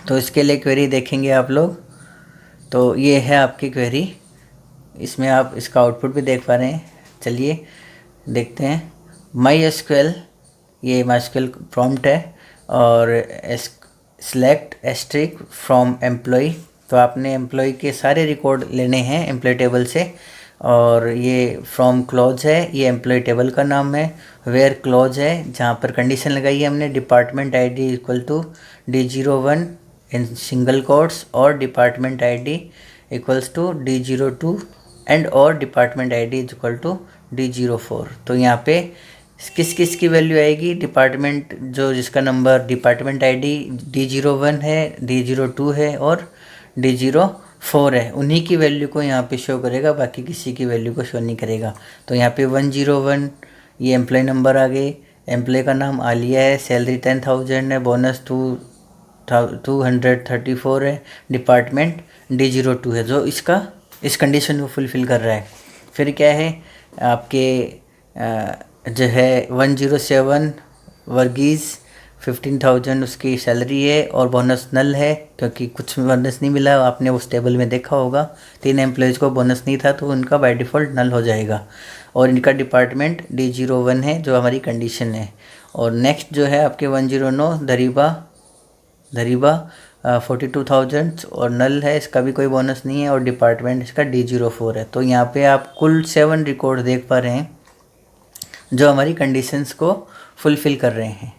तो इसके लिए क्वेरी देखेंगे आप लोग। तो ये है आपकी क्वेरी, इसमें आप इसका आउटपुट भी देख पा रहे हैं। चलिए देखते हैं। MySQL, ये MySQL प्रॉम्प्ट है, और सेलेक्ट एस्ट्रिक फ्रॉम एम्प्लॉय। तो आपने एम्प्लॉय के सारे रिकॉर्ड लेने हैं एम्प्लॉय टेबल से, और ये फ्रॉम क्लॉज है, ये एम्प्लॉय टेबल का नाम है। वेयर क्लॉज है, जहाँ पर कंडीशन लगाई है हमने department ID equal to D01 in single quotes, और department ID equals to D02 and और department ID is equal to D04। तो यहाँ पे किस किस की वैल्यू आएगी, डिपार्टमेंट जो जिसका नंबर डिपार्टमेंट ID D01 है, D02 है और D04 है, उन्हीं की वैल्यू को यहाँ पे शो करेगा, बाकी किसी की वैल्यू को शो नहीं करेगा। तो यहाँ पे 101 ये एम्प्लॉय नंबर आ गए, एम्प्लॉय का नाम आलिया है, सैलरी 10,000 है, बोनस 234 है, डिपार्टमेंट D02 है जो इस कंडीशन को फुलफ़िल कर रहा है। फिर क्या है आपके जो है 107 वर्गीज़ 15,000 उसकी सैलरी है, और बोनस नल है क्योंकि कुछ बोनस नहीं मिला, आपने उस टेबल में देखा होगा 3 एम्प्लॉयज़ को बोनस नहीं था तो उनका बाय डिफ़ॉल्ट नल हो जाएगा। और इनका डिपार्टमेंट D01 है जो हमारी कंडीशन है। और नेक्स्ट जो है आपके 109 धरीबा 42,000 और नल है, इसका भी कोई बोनस नहीं है, और डिपार्टमेंट इसका D04 है। तो यहाँ पे आप कुल 7 रिकॉर्ड देख पा रहे हैं जो हमारी कंडीशंस को फुलफ़िल कर रहे हैं।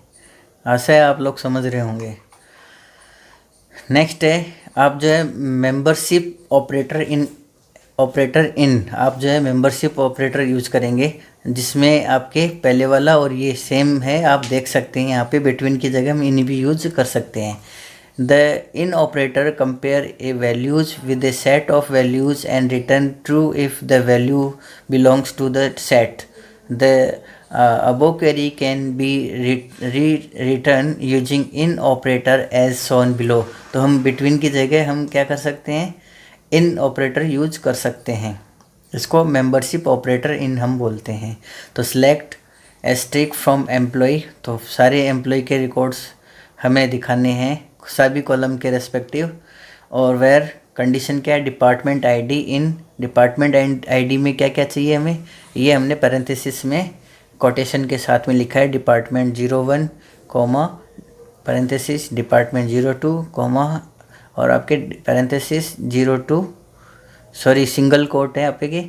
आशा है आप लोग समझ रहे होंगे। नेक्स्ट है आप जो है मेंबरशिप ऑपरेटर इन आप जो है मेंबरशिप ऑपरेटर यूज करेंगे, जिसमें आपके पहले वाला और ये सेम है, आप देख सकते हैं यहाँ पे बिटवीन की जगह हम इन भी यूज कर सकते हैं। The in operator compare a values with a set of values and return true if the value belongs to the set. द above query can be written using in operator as shown below। तो हम between की जगह हम क्या कर सकते हैं, इन ऑपरेटर यूज कर सकते हैं, इसको मेंबरशिप ऑपरेटर इन हम बोलते हैं। तो सिलेक्ट एस्ट्रिक फ्रॉम एम्प्लॉय, तो सारे एम्प्लॉय के रिकॉर्ड्स हमें दिखाने हैं सभी कॉलम के रेस्पेक्टिव। और वेयर कंडीशन क्या है, department ID in department ID में क्या क्या चाहिए हमें, ये हमने पैरेंथेसिस में कोटेशन के साथ में लिखा है, department 01 comma parenthesis department 02 comma और आपके पैरेंथेसिस 02 सिंगल कोट है आपके,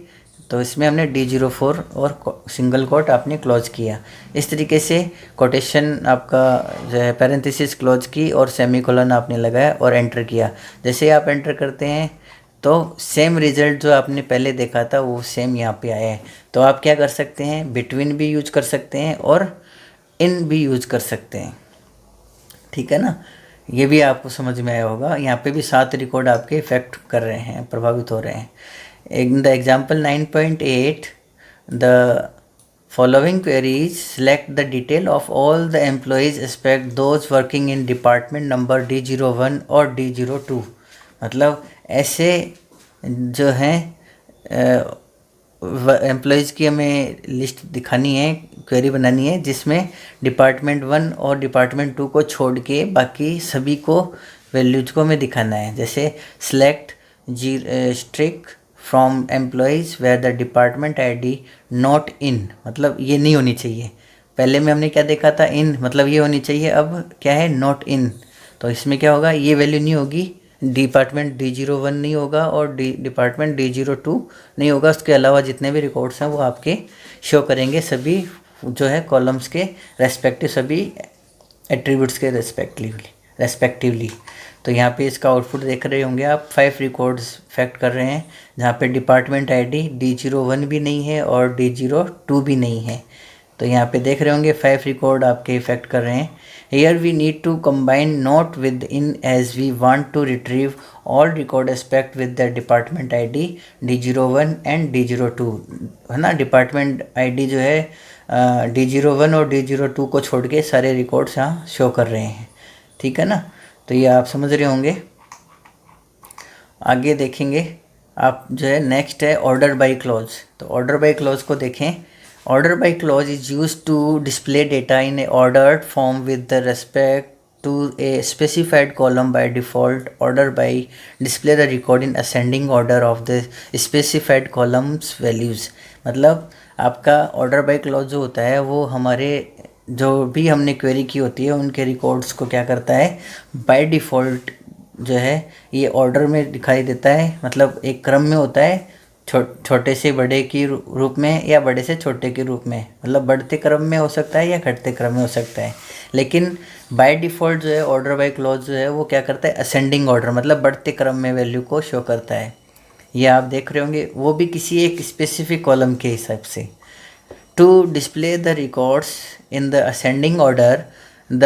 तो इसमें हमने D04 और सिंगल कोट आपने क्लोज किया। इस तरीके से कोटेशन आपका जो है पैरेंथेसिस क्लोज की और सेमीकोलन आपने लगाया और एंटर किया। जैसे आप एंटर करते हैं तो सेम रिज़ल्ट जो आपने पहले देखा था वो सेम यहाँ पे आया है। तो आप क्या कर सकते हैं, बिटवीन भी यूज कर सकते हैं और इन भी यूज कर सकते हैं, ठीक है ना। ये भी आपको समझ में आया होगा। यहाँ पे भी 7 रिकॉर्ड आपके इफेक्ट कर रहे हैं, प्रभावित हो रहे हैं। In the example 9.8, the following queries select the detail of all the employees except those working in department number D01 और D02। मतलब ऐसे जो हैं एम्प्लॉयज़ की हमें लिस्ट दिखानी है, क्वेरी बनानी है, जिसमें डिपार्टमेंट 1 और डिपार्टमेंट 2 को छोड़ के बाकी सभी को वैल्यूज को हमें दिखाना है। जैसे select asterisk from employees where the department ID not in, मतलब ये नहीं होनी चाहिए। पहले में हमने क्या देखा था, इन मतलब ये होनी चाहिए, अब क्या है नॉट इन। तो इसमें क्या होगा, ये वैल्यू नहीं होगी, डिपार्टमेंट D01 नहीं होगा और डिपार्टमेंट D02 नहीं होगा। उसके अलावा जितने भी रिकॉर्ड्स हैं वो आपके शो करेंगे, सभी जो है कॉलम्स के रेस्पेक्टिव, सभी एट्रीब्यूट्स के रेस्पेक्टिवली। तो यहाँ पे इसका आउटपुट देख रहे होंगे आप, 5 रिकॉर्ड्स इफेक्ट कर रहे हैं, जहाँ पे डिपार्टमेंट ID D01 भी नहीं है और D02 भी नहीं है। तो यहाँ पे देख रहे होंगे 5 रिकॉर्ड आपके इफेक्ट कर रहे हैं। Here we need to combine not with in as we want to retrieve all record aspect with the department ID D01 and D02, है ना। डिपार्टमेंट ID जो है D01 और D02 को छोड़ के सारे रिकॉर्ड्स यहाँ शो कर रहे हैं, ठीक है ना। तो ये आप समझ रहे होंगे। आगे देखेंगे आप जो है नेक्स्ट है ऑर्डर बाय क्लॉज। तो ऑर्डर बाय क्लॉज को देखें। Order by clause is use to display data in a ordered form with the respect to a specified column. By default, order by display the record in ascending order of the specified columns values। मतलब आपका order by clause जो होता है वो हमारे जो भी हमने क्वेरी की होती है उनके रिकॉर्ड्स को क्या करता है, बाय डिफ़ॉल्ट जो है ये ऑर्डर में दिखाई देता है। मतलब एक क्रम में होता है, छोटे से बड़े की रूप में या बड़े से छोटे के रूप में, मतलब बढ़ते क्रम में हो सकता है या घटते क्रम में हो सकता है। लेकिन बाय डिफ़ॉल्ट जो है ऑर्डर बाय क्लॉज जो है वो क्या करता है, असेंडिंग ऑर्डर, मतलब बढ़ते क्रम में वैल्यू को शो करता है। ये आप देख रहे होंगे, वो भी किसी एक स्पेसिफिक कॉलम के हिसाब से। To display the records in the ascending order, the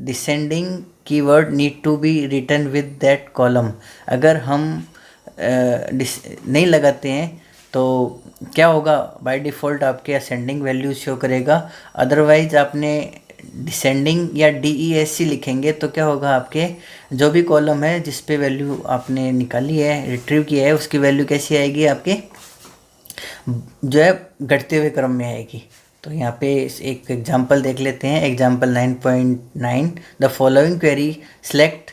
descending keyword need to be written with that column. अगर हम नहीं लगाते हैं तो क्या होगा, बाय डिफ़ॉल्ट आपके असेंडिंग वैल्यूज शो करेगा। अदरवाइज आपने डिसेंडिंग या DESC लिखेंगे तो क्या होगा, आपके जो भी कॉलम है जिस पे वैल्यू आपने निकाली है, रिट्रीव किया है, उसकी वैल्यू कैसी आएगी, आपके जो है घटते हुए क्रम में आएगी। तो यहाँ पे एक एग्जांपल देख लेते हैं। Example 9.9, the following query select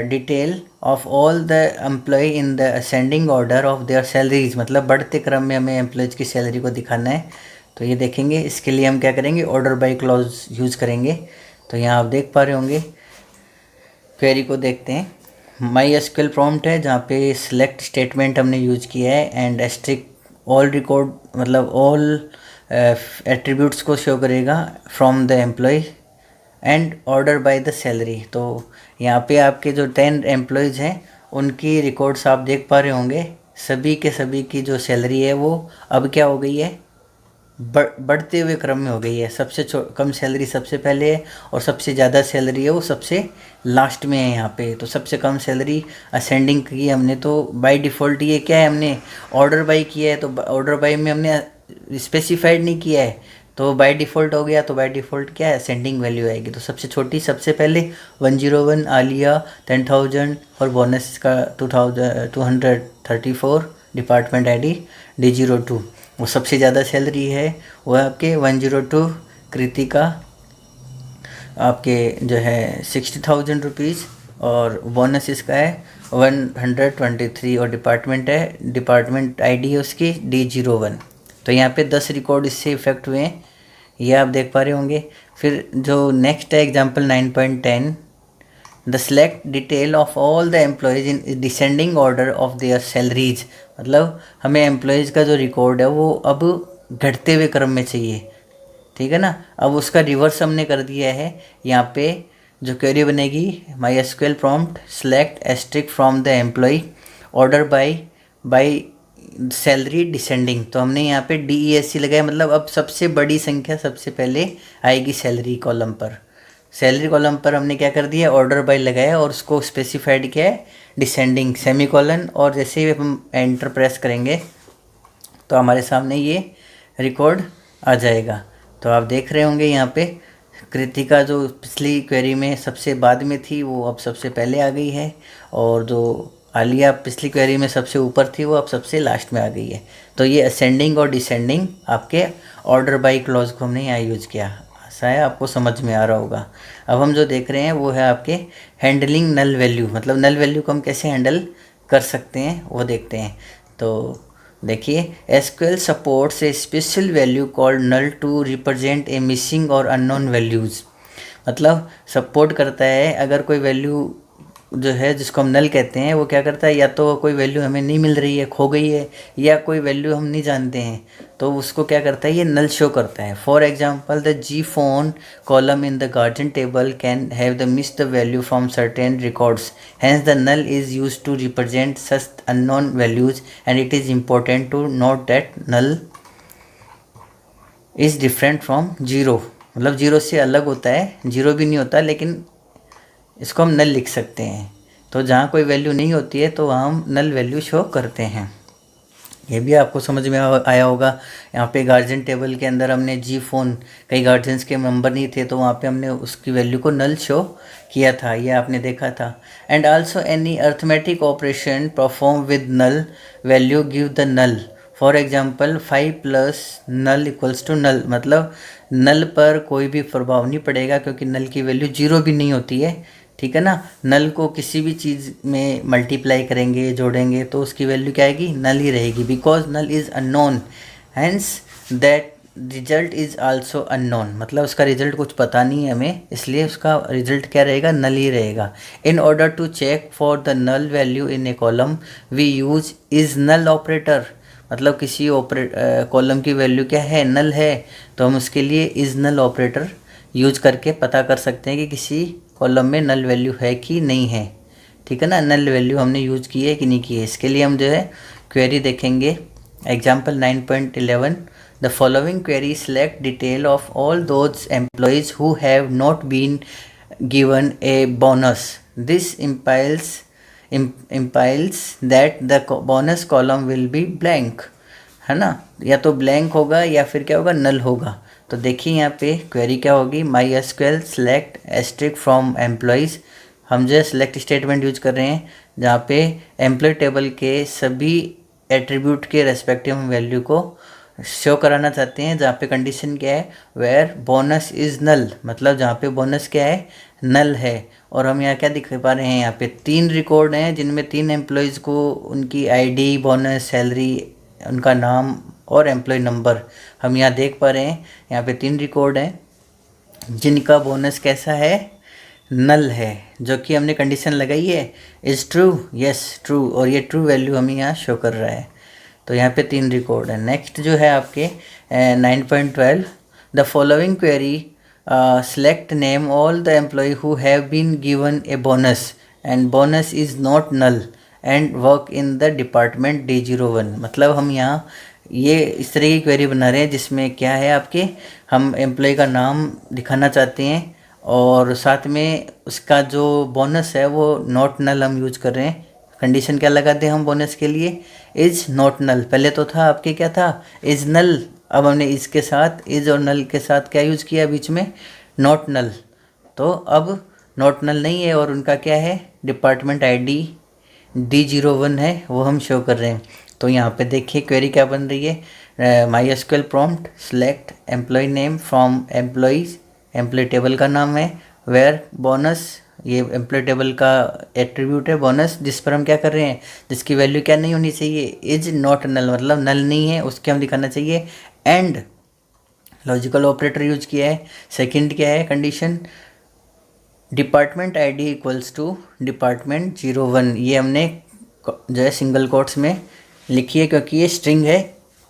detail of all the employee in the ascending order of their salaries. मतलब बढ़ते क्रम में हमें एम्प्लॉयज़ की सैलरी को दिखाना है। तो ये देखेंगे, इसके लिए हम क्या करेंगे, ऑर्डर बाय क्लॉज यूज़ करेंगे। तो यहाँ आप देख पा रहे होंगे, क्वेरी को देखते हैं। MySQL प्रॉम्प्ट है जहाँ पे सिलेक्ट स्टेटमेंट हमने यूज किया है, एंड एस्ट्रिक ऑल रिकॉर्ड, मतलब ऑल एट्रीब्यूट्स को शो करेगा from the employee and order by the salary. तो यहाँ पे आपके जो 10 एम्प्लॉयज़ हैं उनकी रिकॉर्ड्स आप देख पा रहे होंगे। सभी के सभी की जो सैलरी है वो अब क्या हो गई है, बढ़ते हुए क्रम में हो गई है। सबसे कम सैलरी सबसे पहले है और सबसे ज़्यादा सैलरी है वो सबसे लास्ट में है यहाँ पे। तो सबसे कम सैलरी असेंडिंग की हमने, तो बाय डिफ़ॉल्ट ये क्या है, हमने ऑर्डर बाय किया है। तो ऑर्डर बाय में हमने स्पेसिफाइड नहीं किया है, तो बाय डिफ़ॉल्ट हो गया। तो बाय डिफ़ॉल्ट क्या है, असेंडिंग वैल्यू आएगी। तो सबसे छोटी सबसे पहले 101 आलिया 10,000 और बोनस का 234, डिपार्टमेंट ID D02। वो सबसे ज़्यादा सैलरी है वो है आपके 102 कृतिका, आपके जो है 60,000 रुपीज़, और बोनस इसका है 123, और डिपार्टमेंट ID है उसकी D01। तो यहाँ पे 10 रिकॉर्ड इससे इफेक्ट हुए हैं, ये आप देख पा रहे होंगे। फिर जो नेक्स्ट है example 9.10, the select detail of all the employees in descending order of their salaries. मतलब हमें एम्प्लॉयज़ का जो रिकॉर्ड है वो अब घटते हुए क्रम में चाहिए, ठीक है ना। अब उसका रिवर्स हमने कर दिया है। यहाँ पे जो क्वेरी बनेगी, MySQL prompt select asterisk from the employee order by salary descending. तो हमने यहाँ पे DESC लगाया, मतलब अब सबसे बड़ी संख्या सबसे पहले आएगी सैलरी कॉलम पर। सैलरी कॉलम पर हमने क्या कर दिया, ऑर्डर बाय लगाया और उसको स्पेसिफाइड किया है डिसेंडिंग सेमीकोलन, और जैसे ही हम एंटर प्रेस करेंगे तो हमारे सामने ये रिकॉर्ड आ जाएगा। तो आप देख रहे होंगे यहाँ पे कृतिका जो पिछली क्वेरी में सबसे बाद में थी वो अब सबसे पहले आ गई है, और जो आलिया पिछली क्वेरी में सबसे ऊपर थी वो अब सबसे लास्ट में आ गई है। तो ये असेंडिंग और डिसेंडिंग आपके ऑर्डर बाय क्लॉज को हमने यहाँ यूज़ किया। आशा है आपको समझ में आ रहा होगा। अब हम जो देख रहे हैं वो है आपके हैंडलिंग नल वैल्यू, मतलब नल वैल्यू को हम कैसे हैंडल कर सकते हैं वो देखते हैं। तो देखिए, SQL supports a special value called null to represent a missing और अननोन वैल्यूज़। मतलब सपोर्ट करता है, अगर कोई वैल्यू जो है जिसको हम नल कहते हैं वो क्या करता है, या तो कोई वैल्यू हमें नहीं मिल रही है, खो गई है, या कोई वैल्यू हम नहीं जानते हैं, तो उसको क्या करता है, ये नल शो करता है। For example the GPhone column in the guardian table can have the miss the value from certain records, hence the null is use to represent such unknown values, and it is important to note that null is different from zero. मतलब zero से अलग होता है, zero भी नहीं होता, लेकिन इसको हम नल लिख सकते हैं। तो जहाँ कोई वैल्यू नहीं होती है तो वहाँ हम नल वैल्यू शो करते हैं। ये भी आपको समझ में आया होगा। यहाँ पे गार्जियन टेबल के अंदर हमने जी फ़ोन, कई गार्जियंस के नंबर नहीं थे तो वहाँ पे हमने उसकी वैल्यू को नल शो किया था, ये आपने देखा था। And also any arithmetic operation perform with null value give the null. For example 5 plus null equals to null, मतलब नल पर कोई भी प्रभाव नहीं पड़ेगा क्योंकि नल की वैल्यू 0 भी नहीं होती है, ठीक है ना। नल को किसी भी चीज़ में मल्टीप्लाई करेंगे, जोड़ेंगे तो उसकी वैल्यू क्या आएगी, नल ही रहेगी, because null is unknown, hence that result is also unknown, मतलब उसका रिजल्ट कुछ पता नहीं है हमें, इसलिए उसका रिजल्ट क्या रहेगा, नल ही रहेगा। In order to check for the null value in a column we use is null operator, मतलब किसी कॉलम की वैल्यू क्या है, नल है, तो हम उसके लिए इज़ नल ऑपरेटर यूज करके पता कर सकते हैं कि किसी कॉलम में नल वैल्यू है कि नहीं है, ठीक है ना। नल वैल्यू हमने यूज की है कि नहीं की है, इसके लिए हम जो है क्वेरी देखेंगे। Example 9.11 the following query select detail of all those employees who have not been given a bonus, this implies that the bonus column will be blank, है ना, या तो ब्लैंक होगा या फिर क्या होगा, नल होगा। तो देखिए यहाँ पे क्वेरी क्या होगी, my SQL select asterisk from employees, हम जो है सेलेक्ट स्टेटमेंट यूज कर रहे हैं जहाँ पे एम्प्लॉय टेबल के सभी एट्रीब्यूट के रेस्पेक्टिव हम वैल्यू को शो कराना चाहते हैं, जहाँ पे कंडीशन क्या है, वेयर बोनस इज़ नल, मतलब जहाँ पे बोनस क्या है, नल है। और हम यहाँ क्या दिखा पा रहे हैं, यहाँ पे 3 रिकॉर्ड हैं जिनमें 3 एम्प्लॉयज़ को उनकी आईडी, बोनस, सैलरी, उनका नाम और एम्प्लॉय नंबर हम यहाँ देख पा रहे हैं। यहाँ पे 3 रिकॉर्ड हैं जिनका बोनस कैसा है, नल है, जो कि हमने कंडीशन लगाई है इज़ ट्रू, यस ट्रू, और ये ट्रू वैल्यू हमें यहाँ शो कर रहा है। तो यहाँ पे 3 रिकॉर्ड है। नेक्स्ट जो है आपके 9.12 the following query select name all the employee who have been given a bonus and bonus is not null and work in the department D01, मतलब हम यहाँ ये इस तरह की क्वेरी बना रहे हैं जिसमें क्या है आपके, हम एम्प्लॉय का नाम दिखाना चाहते हैं और साथ में उसका जो बोनस है वो नॉट नल हम यूज कर रहे हैं। कंडीशन क्या लगाते हैं हम बोनस के लिए, इज़ नॉट नल, पहले तो था आपके क्या था, इज़ नल, अब हमने इसके साथ इज़ और नल के साथ क्या यूज़ किया बीच में, नॉट नल, तो अब नॉट नल नहीं है और उनका क्या है, डिपार्टमेंट आईडी D01 है, वो हम शो कर रहे हैं। तो यहाँ पे देखिए क्वेरी क्या बन रही है, my SQL prompt select employee name from employees, employee table का नाम है, वेयर बोनस, ये एम्प्लॉय टेबल का एट्रीब्यूट है बोनस, जिस पर हम क्या कर रहे हैं, जिसकी वैल्यू क्या नहीं होनी चाहिए, इज नॉट नल, मतलब नल नहीं है, उसके हम दिखाना चाहिए। एंड लॉजिकल ऑपरेटर यूज किया है। सेकंड क्या है condition, department ID equals to department 01, ये हमने जो है सिंगल कोट्स में लिखी है क्योंकि ये स्ट्रिंग है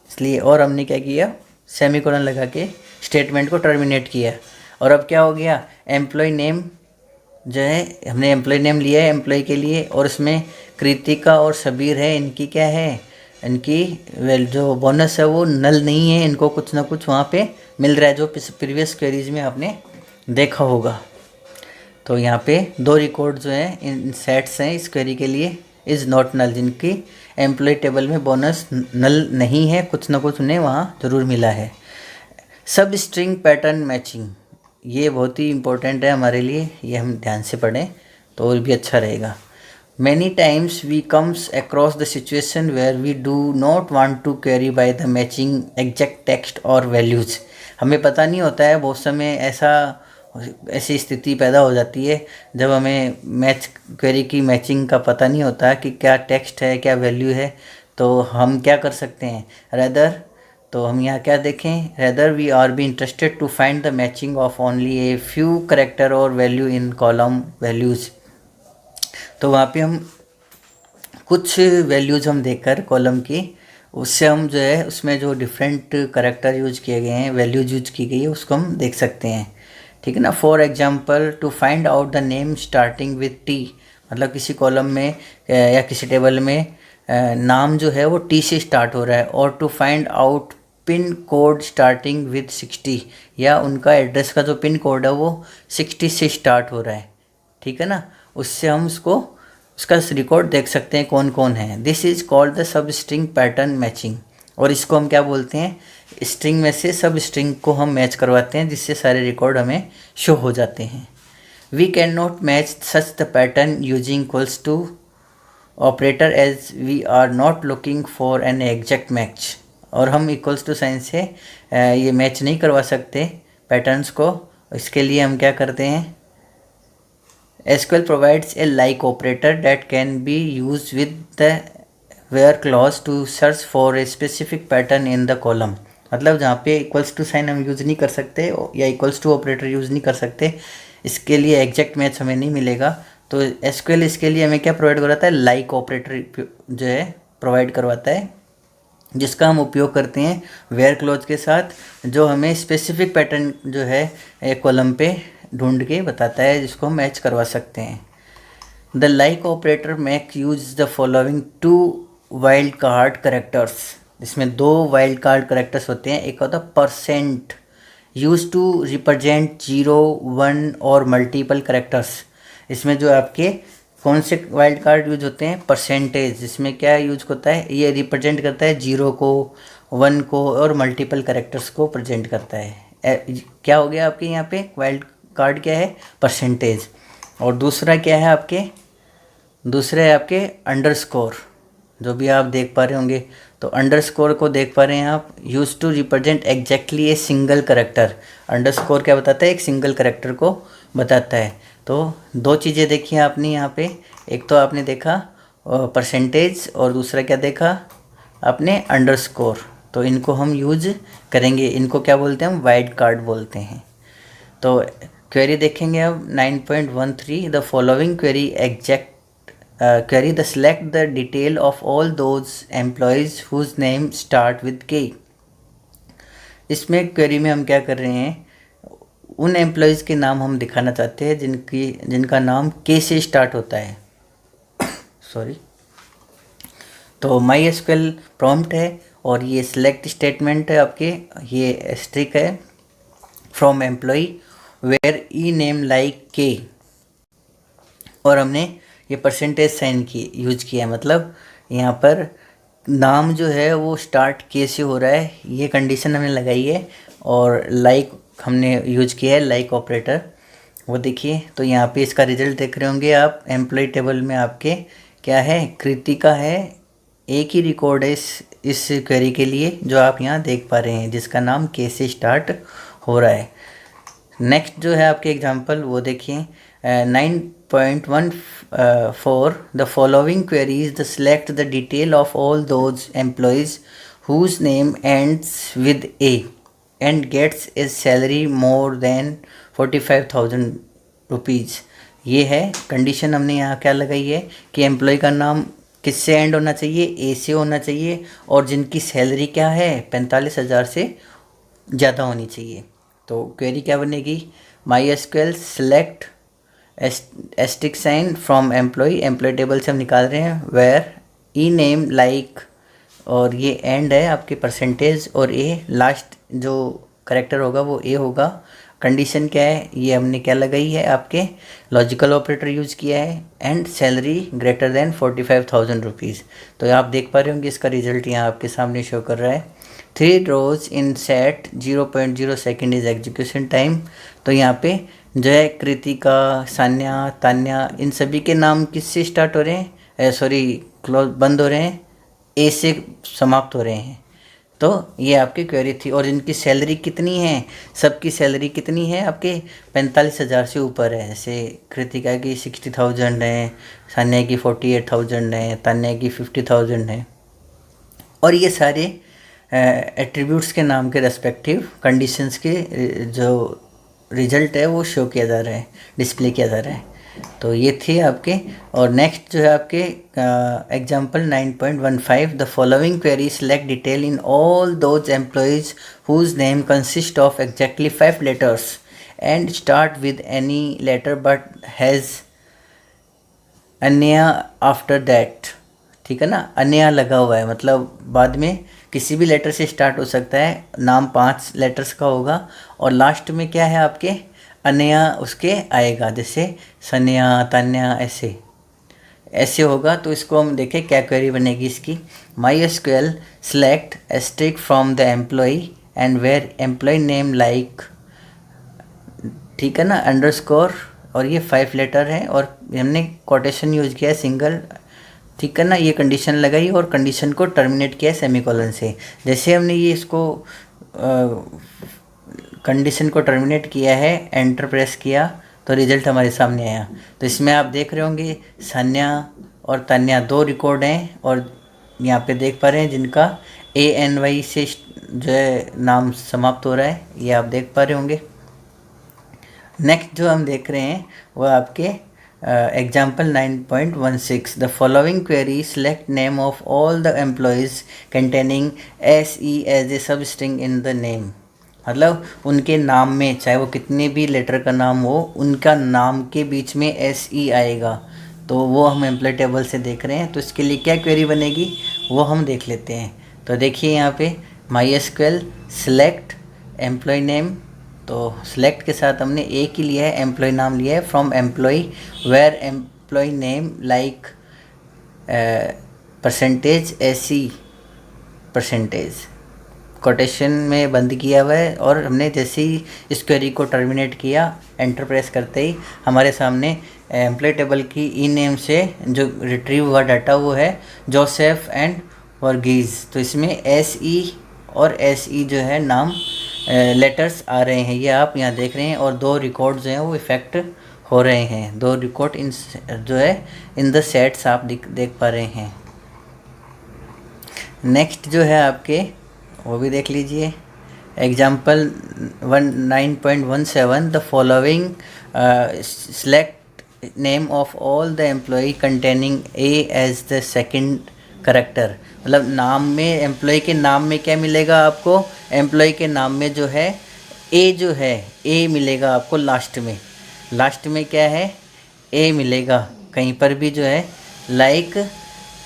इसलिए, और हमने क्या किया, सेमीकोलन लगा के स्टेटमेंट को टर्मिनेट किया। और अब क्या हो गया, एम्प्लॉय नेम जो है हमने एम्प्लॉय नेम लिया है एम्प्लॉय के लिए, और इसमें कृतिका और सबीर है, इनकी क्या है, इनकी जो बोनस है वो नल नहीं है, इनको कुछ ना कुछ वहाँ पे मिल रहा है, जो प्रीवियस क्वेरीज में आपने देखा होगा। तो यहाँ पे 2 रिकॉर्ड जो हैं इन सेट्स हैं इस क्वेरी के लिए, इज़ नॉट नल, जिनकी एम्प्लॉय टेबल में बोनस नल नहीं है, कुछ ना कुछ उन्हें वहाँ ज़रूर मिला है। सब स्ट्रिंग पैटर्न मैचिंग, ये बहुत ही इंपॉर्टेंट है हमारे लिए, ये हम ध्यान से पढ़ें तो और भी अच्छा रहेगा। Many times we comes across the situation where we do not want to carry by the matching exact text और वैल्यूज़, हमें पता नहीं होता है, बहुत समय ऐसी स्थिति पैदा हो जाती है जब हमें क्वेरी की मैचिंग का पता नहीं होता कि क्या टेक्स्ट है क्या वैल्यू है, तो हम क्या कर सकते हैं, रेदर, तो हम यहाँ क्या देखें, rather we are be interested to find the matching of only a few character और वैल्यू इन कॉलम वैल्यूज़, तो वहाँ पे हम कुछ वैल्यूज़ हम देखकर कॉलम की, उससे हम जो है उसमें जो डिफरेंट करेक्टर यूज किए गए हैं, वैल्यूज यूज की गई है, उसको हम देख सकते हैं, ठीक है ना। For example to find out the name starting with T, मतलब किसी कॉलम में या किसी टेबल में नाम जो है वो T से स्टार्ट हो रहा है, और to find out pin code starting with 60, या उनका एड्रेस का जो पिन कोड है वो 60 से स्टार्ट हो रहा है, ठीक है ना, उससे हम उसको उसका रिकॉर्ड देख सकते हैं कौन कौन है। This is called the sub string pattern matching, और इसको हम क्या बोलते हैं, स्ट्रिंग में से सब स्ट्रिंग को हम मैच करवाते हैं जिससे सारे रिकॉर्ड हमें शो हो जाते हैं। We can not match such the pattern using equals to operator as we are not looking for an exact match, और हम इक्वल्स टू साइन से ये मैच नहीं करवा सकते पैटर्न्स को। इसके लिए हम क्या करते हैं, SQL provides a like operator that can be used with the where clause to search for a specific pattern in the column। मतलब जहाँ पे इक्वल्स टू साइन हम यूज़ नहीं कर सकते या इक्वल्स टू ऑपरेटर यूज़ नहीं कर सकते, इसके लिए एग्जैक्ट मैच हमें नहीं मिलेगा, तो SQL इसके लिए हमें क्या प्रोवाइड करवाता है, लाइक ऑपरेटर जो है प्रोवाइड करवाता है, जिसका हम उपयोग करते हैं वेयर क्लॉज के साथ, जो हमें स्पेसिफिक पैटर्न जो है एक कॉलम पे ढूंढ के बताता है जिसको हम मैच करवा सकते हैं। The like operator make use the following two wild card characters. इसमें दो वाइल्ड कार्ड करेक्टर्स होते हैं, एक होता है परसेंट यूज टू रिप्रेजेंट 0, 1 और मल्टीपल करेक्टर्स। इसमें जो आपके कौन से वाइल्ड कार्ड यूज होते हैं, परसेंटेज, इसमें क्या यूज होता है, ये रिप्रेजेंट करता है 0 को, 1 को और मल्टीपल करेक्टर्स को प्रेजेंट करता है। क्या हो गया आपके यहाँ पे वाइल्ड कार्ड क्या है, परसेंटेज। और दूसरा क्या है आपके, दूसरे है आपके अंडरस्कोर, जो भी आप देख पा रहे होंगे, तो अंडरस्कोर को देख पा रहे हैं आप, use to represent exactly a single character. Underscore क्या बताता है, एक सिंगल करेक्टर को बताता है। तो दो चीज़ें देखी आपने यहाँ पे, एक तो आपने देखा परसेंटेज और दूसरा क्या देखा आपने, अंडरस्कोर। तो इनको हम यूज करेंगे, इनको क्या बोलते हैं हम, वाइल्ड कार्ड बोलते हैं। तो क्वेरी देखेंगे अब 9.13, the following query exact query the select the detail of all those employees whose name start with K। इसमें क्वेरी में हम क्या कर रहे हैं, उन एम्प्लॉयज़ के नाम हम दिखाना चाहते हैं जिनका नाम K से स्टार्ट होता है। सॉरी, तो MySQL प्रॉम्प्ट है और ये सिलेक्ट स्टेटमेंट है आपके, ये स्ट्रिक है from employee where e name like K, और हमने ये परसेंटेज साइन की यूज किया है, मतलब यहाँ पर नाम जो है वो स्टार्ट के से हो रहा है, ये कंडीशन हमने लगाई है, और लाइक हमने यूज किया है लाइक ऑपरेटर, वो देखिए। तो यहाँ पे इसका रिजल्ट देख रहे होंगे आप, एम्प्लॉय टेबल में आपके क्या है, कृतिका है, एक ही रिकॉर्ड है इस क्वेरी के लिए जो आप यहाँ देख पा रहे हैं, जिसका नाम के से स्टार्ट हो रहा है। नेक्स्ट जो है आपके एग्जांपल वो देखिए 9.14, the following queries the select the detail of all those employees whose name ends with A and gets a salary more than 45,000 rupees। ये है कंडीशन हमने यहाँ क्या लगाई है कि एम्प्लॉय का नाम किससे एंड होना चाहिए, ए से होना चाहिए, और जिनकी सैलरी क्या है 45,000 से ज़्यादा होनी चाहिए। तो क्वेरी क्या बनेगी, MySQL select asterisk sign from employee table से हम निकाल रहे हैं वेयर ई नेम लाइक, और ये एंड है आपके परसेंटेज, और ए लास्ट जो करेक्टर होगा वो ए होगा। कंडीशन क्या है, ये हमने क्या लगाई है आपके, लॉजिकल ऑपरेटर यूज़ किया है, and salary greater then 45,000 rupees. तो आप देख पा रहे होंगे इसका रिजल्ट यहाँ आपके सामने शो कर रहा है। 3 rows in set 0.0 second is execution time. तो यहाँ पे जो है कृतिका, सान्या, तान्या, इन सभी के नाम किससे स्टार्ट हो रहे हैं, सॉरी क्लोज बंद हो रहे हैं, ए से समाप्त हो रहे हैं। तो ये आपकी क्वेरी थी, और इनकी सैलरी कितनी है, सबकी सैलरी कितनी है आपके 45,000 से ऊपर है। जैसे कृतिका की 60,000 है, सान्या की 48,000 है, तान्या की 50,000 है, और ये सारे एट्रीब्यूट्स के नाम के रेस्पेक्टिव कंडीशंस के जो रिजल्ट है वो शो किया जा रहा है, डिस्प्ले किया जा रहा है। तो ये थी आपके, और नेक्स्ट जो है आपके example 9.15, the following query select detail in all those employees whose name consist of exactly 5 letters and start with any letter but has अन्य आफ्टर दैट। ठीक है ना, अन्य लगा हुआ है, मतलब बाद में किसी भी लेटर से स्टार्ट हो सकता है, नाम 5 लेटर्स का होगा, और लास्ट में क्या है आपके अन्य उसके आएगा, जैसे सन्या, तान्या, ऐसे। ऐसे होगा तो इसको हम देखें क्या क्वेरी बनेगी इसकी। MySQL select asterisk from the employee and where employee name like, ठीक है ना, अंडरस्कोर, और ये 5 लेटर है और हमने कोटेशन यूज़ किया है सिंगल, ठीक है ना। ये कंडीशन लगाई और कंडीशन को टर्मिनेट किया सेमीकोलन से। जैसे हमने ये इसको कंडीशन को टर्मिनेट किया है, एंटर प्रेस किया तो रिज़ल्ट हमारे सामने आया। तो इसमें आप देख रहे होंगे सान्या और तान्या 2 रिकॉर्ड हैं और यहाँ पे देख पा रहे हैं जिनका ANY से जो है नाम समाप्त हो रहा है, ये आप देख पा रहे होंगे। नेक्स्ट जो हम देख रहे हैं वो आपके example 9.16 the following query select name of all the employees containing SE as a substring in the name. मतलब उनके नाम में चाहे वो कितने भी लेटर का नाम हो, उनका नाम के बीच में SE आएगा। तो वो हम एम्प्लॉय टेबल से देख रहे हैं, तो इसके लिए क्या क्वेरी बनेगी वो हम देख लेते हैं। तो देखिए यहाँ पे MySQL सेलेक्ट एम्प्लॉय नेम, तो सेलेक्ट के साथ हमने एक ही लिया है, एम्प्लॉय नाम लिया है, from employee where employee name like percentage SE percentage, quotation में बंद किया हुआ है। और हमने जैसे ही इस क्वेरी को टर्मिनेट किया, एंटर प्रेस करते ही हमारे सामने एम्प्लॉय टेबल की ई नेम से जो रिट्रीव हुआ डाटा वो है जोसेफ एंड वर्गीज़। तो इसमें SE और SE जो है नाम लेटर्स आ रहे हैं, ये आप यहाँ देख रहे हैं। और 2 रिकॉर्ड जो हैं वो इफेक्ट हो रहे हैं, 2 रिकॉर्ड इन जो है इन द सेट्स आप देख पा रहे हैं। नेक्स्ट जो है आपके वो भी देख लीजिए, example 9.17 the following select name of all the employee containing A as the second character. मतलब नाम में, एम्प्लॉय के नाम में क्या मिलेगा आपको, एम्प्लॉय के नाम में जो है A जो है A मिलेगा आपको लास्ट में। लास्ट में क्या है A मिलेगा, कहीं पर भी जो है लाइक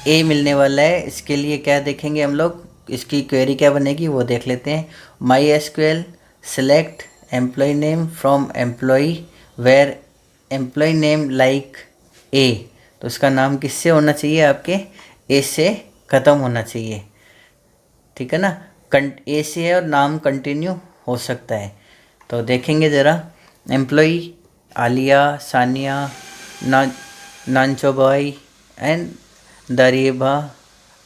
A मिलने वाला है। इसके लिए क्या देखेंगे हम लोग, इसकी क्वेरी क्या बनेगी वो देख लेते हैं। MySQL select employee name from employee where employee name like A, तो उसका नाम किससे होना चाहिए, आपके A से ख़त्म होना चाहिए, ठीक है ना। A से है और नाम कंटिन्यू हो सकता है। तो देखेंगे ज़रा, employee Aliya, Saniya, Nanchobai and Dariba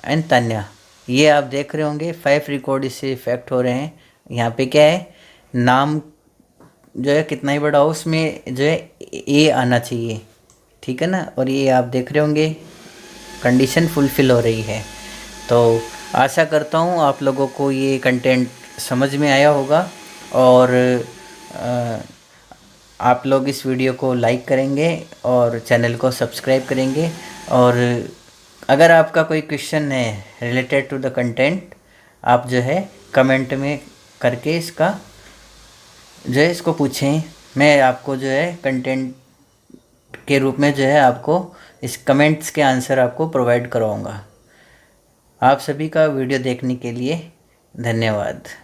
and Tanya, ये आप देख रहे होंगे 5 रिकॉर्ड इससे इफेक्ट हो रहे हैं। यहाँ पे क्या है, नाम जो है कितना ही बड़ा हो उसमें जो है A आना चाहिए, ठीक है ना। और ये आप देख रहे होंगे कंडीशन फुलफ़िल हो रही है। तो आशा करता हूँ आप लोगों को ये कंटेंट समझ में आया होगा और आप लोग इस वीडियो को लाइक करेंगे और चैनल को सब्सक्राइब करेंगे। और अगर आपका कोई क्वेश्चन है रिलेटेड टू द कंटेंट, आप जो है कमेंट में करके इसका जो है इसको पूछें, मैं आपको जो है कंटेंट के रूप में जो है आपको इस कमेंट्स के आंसर आपको प्रोवाइड करवाऊँगा। आप सभी का वीडियो देखने के लिए धन्यवाद।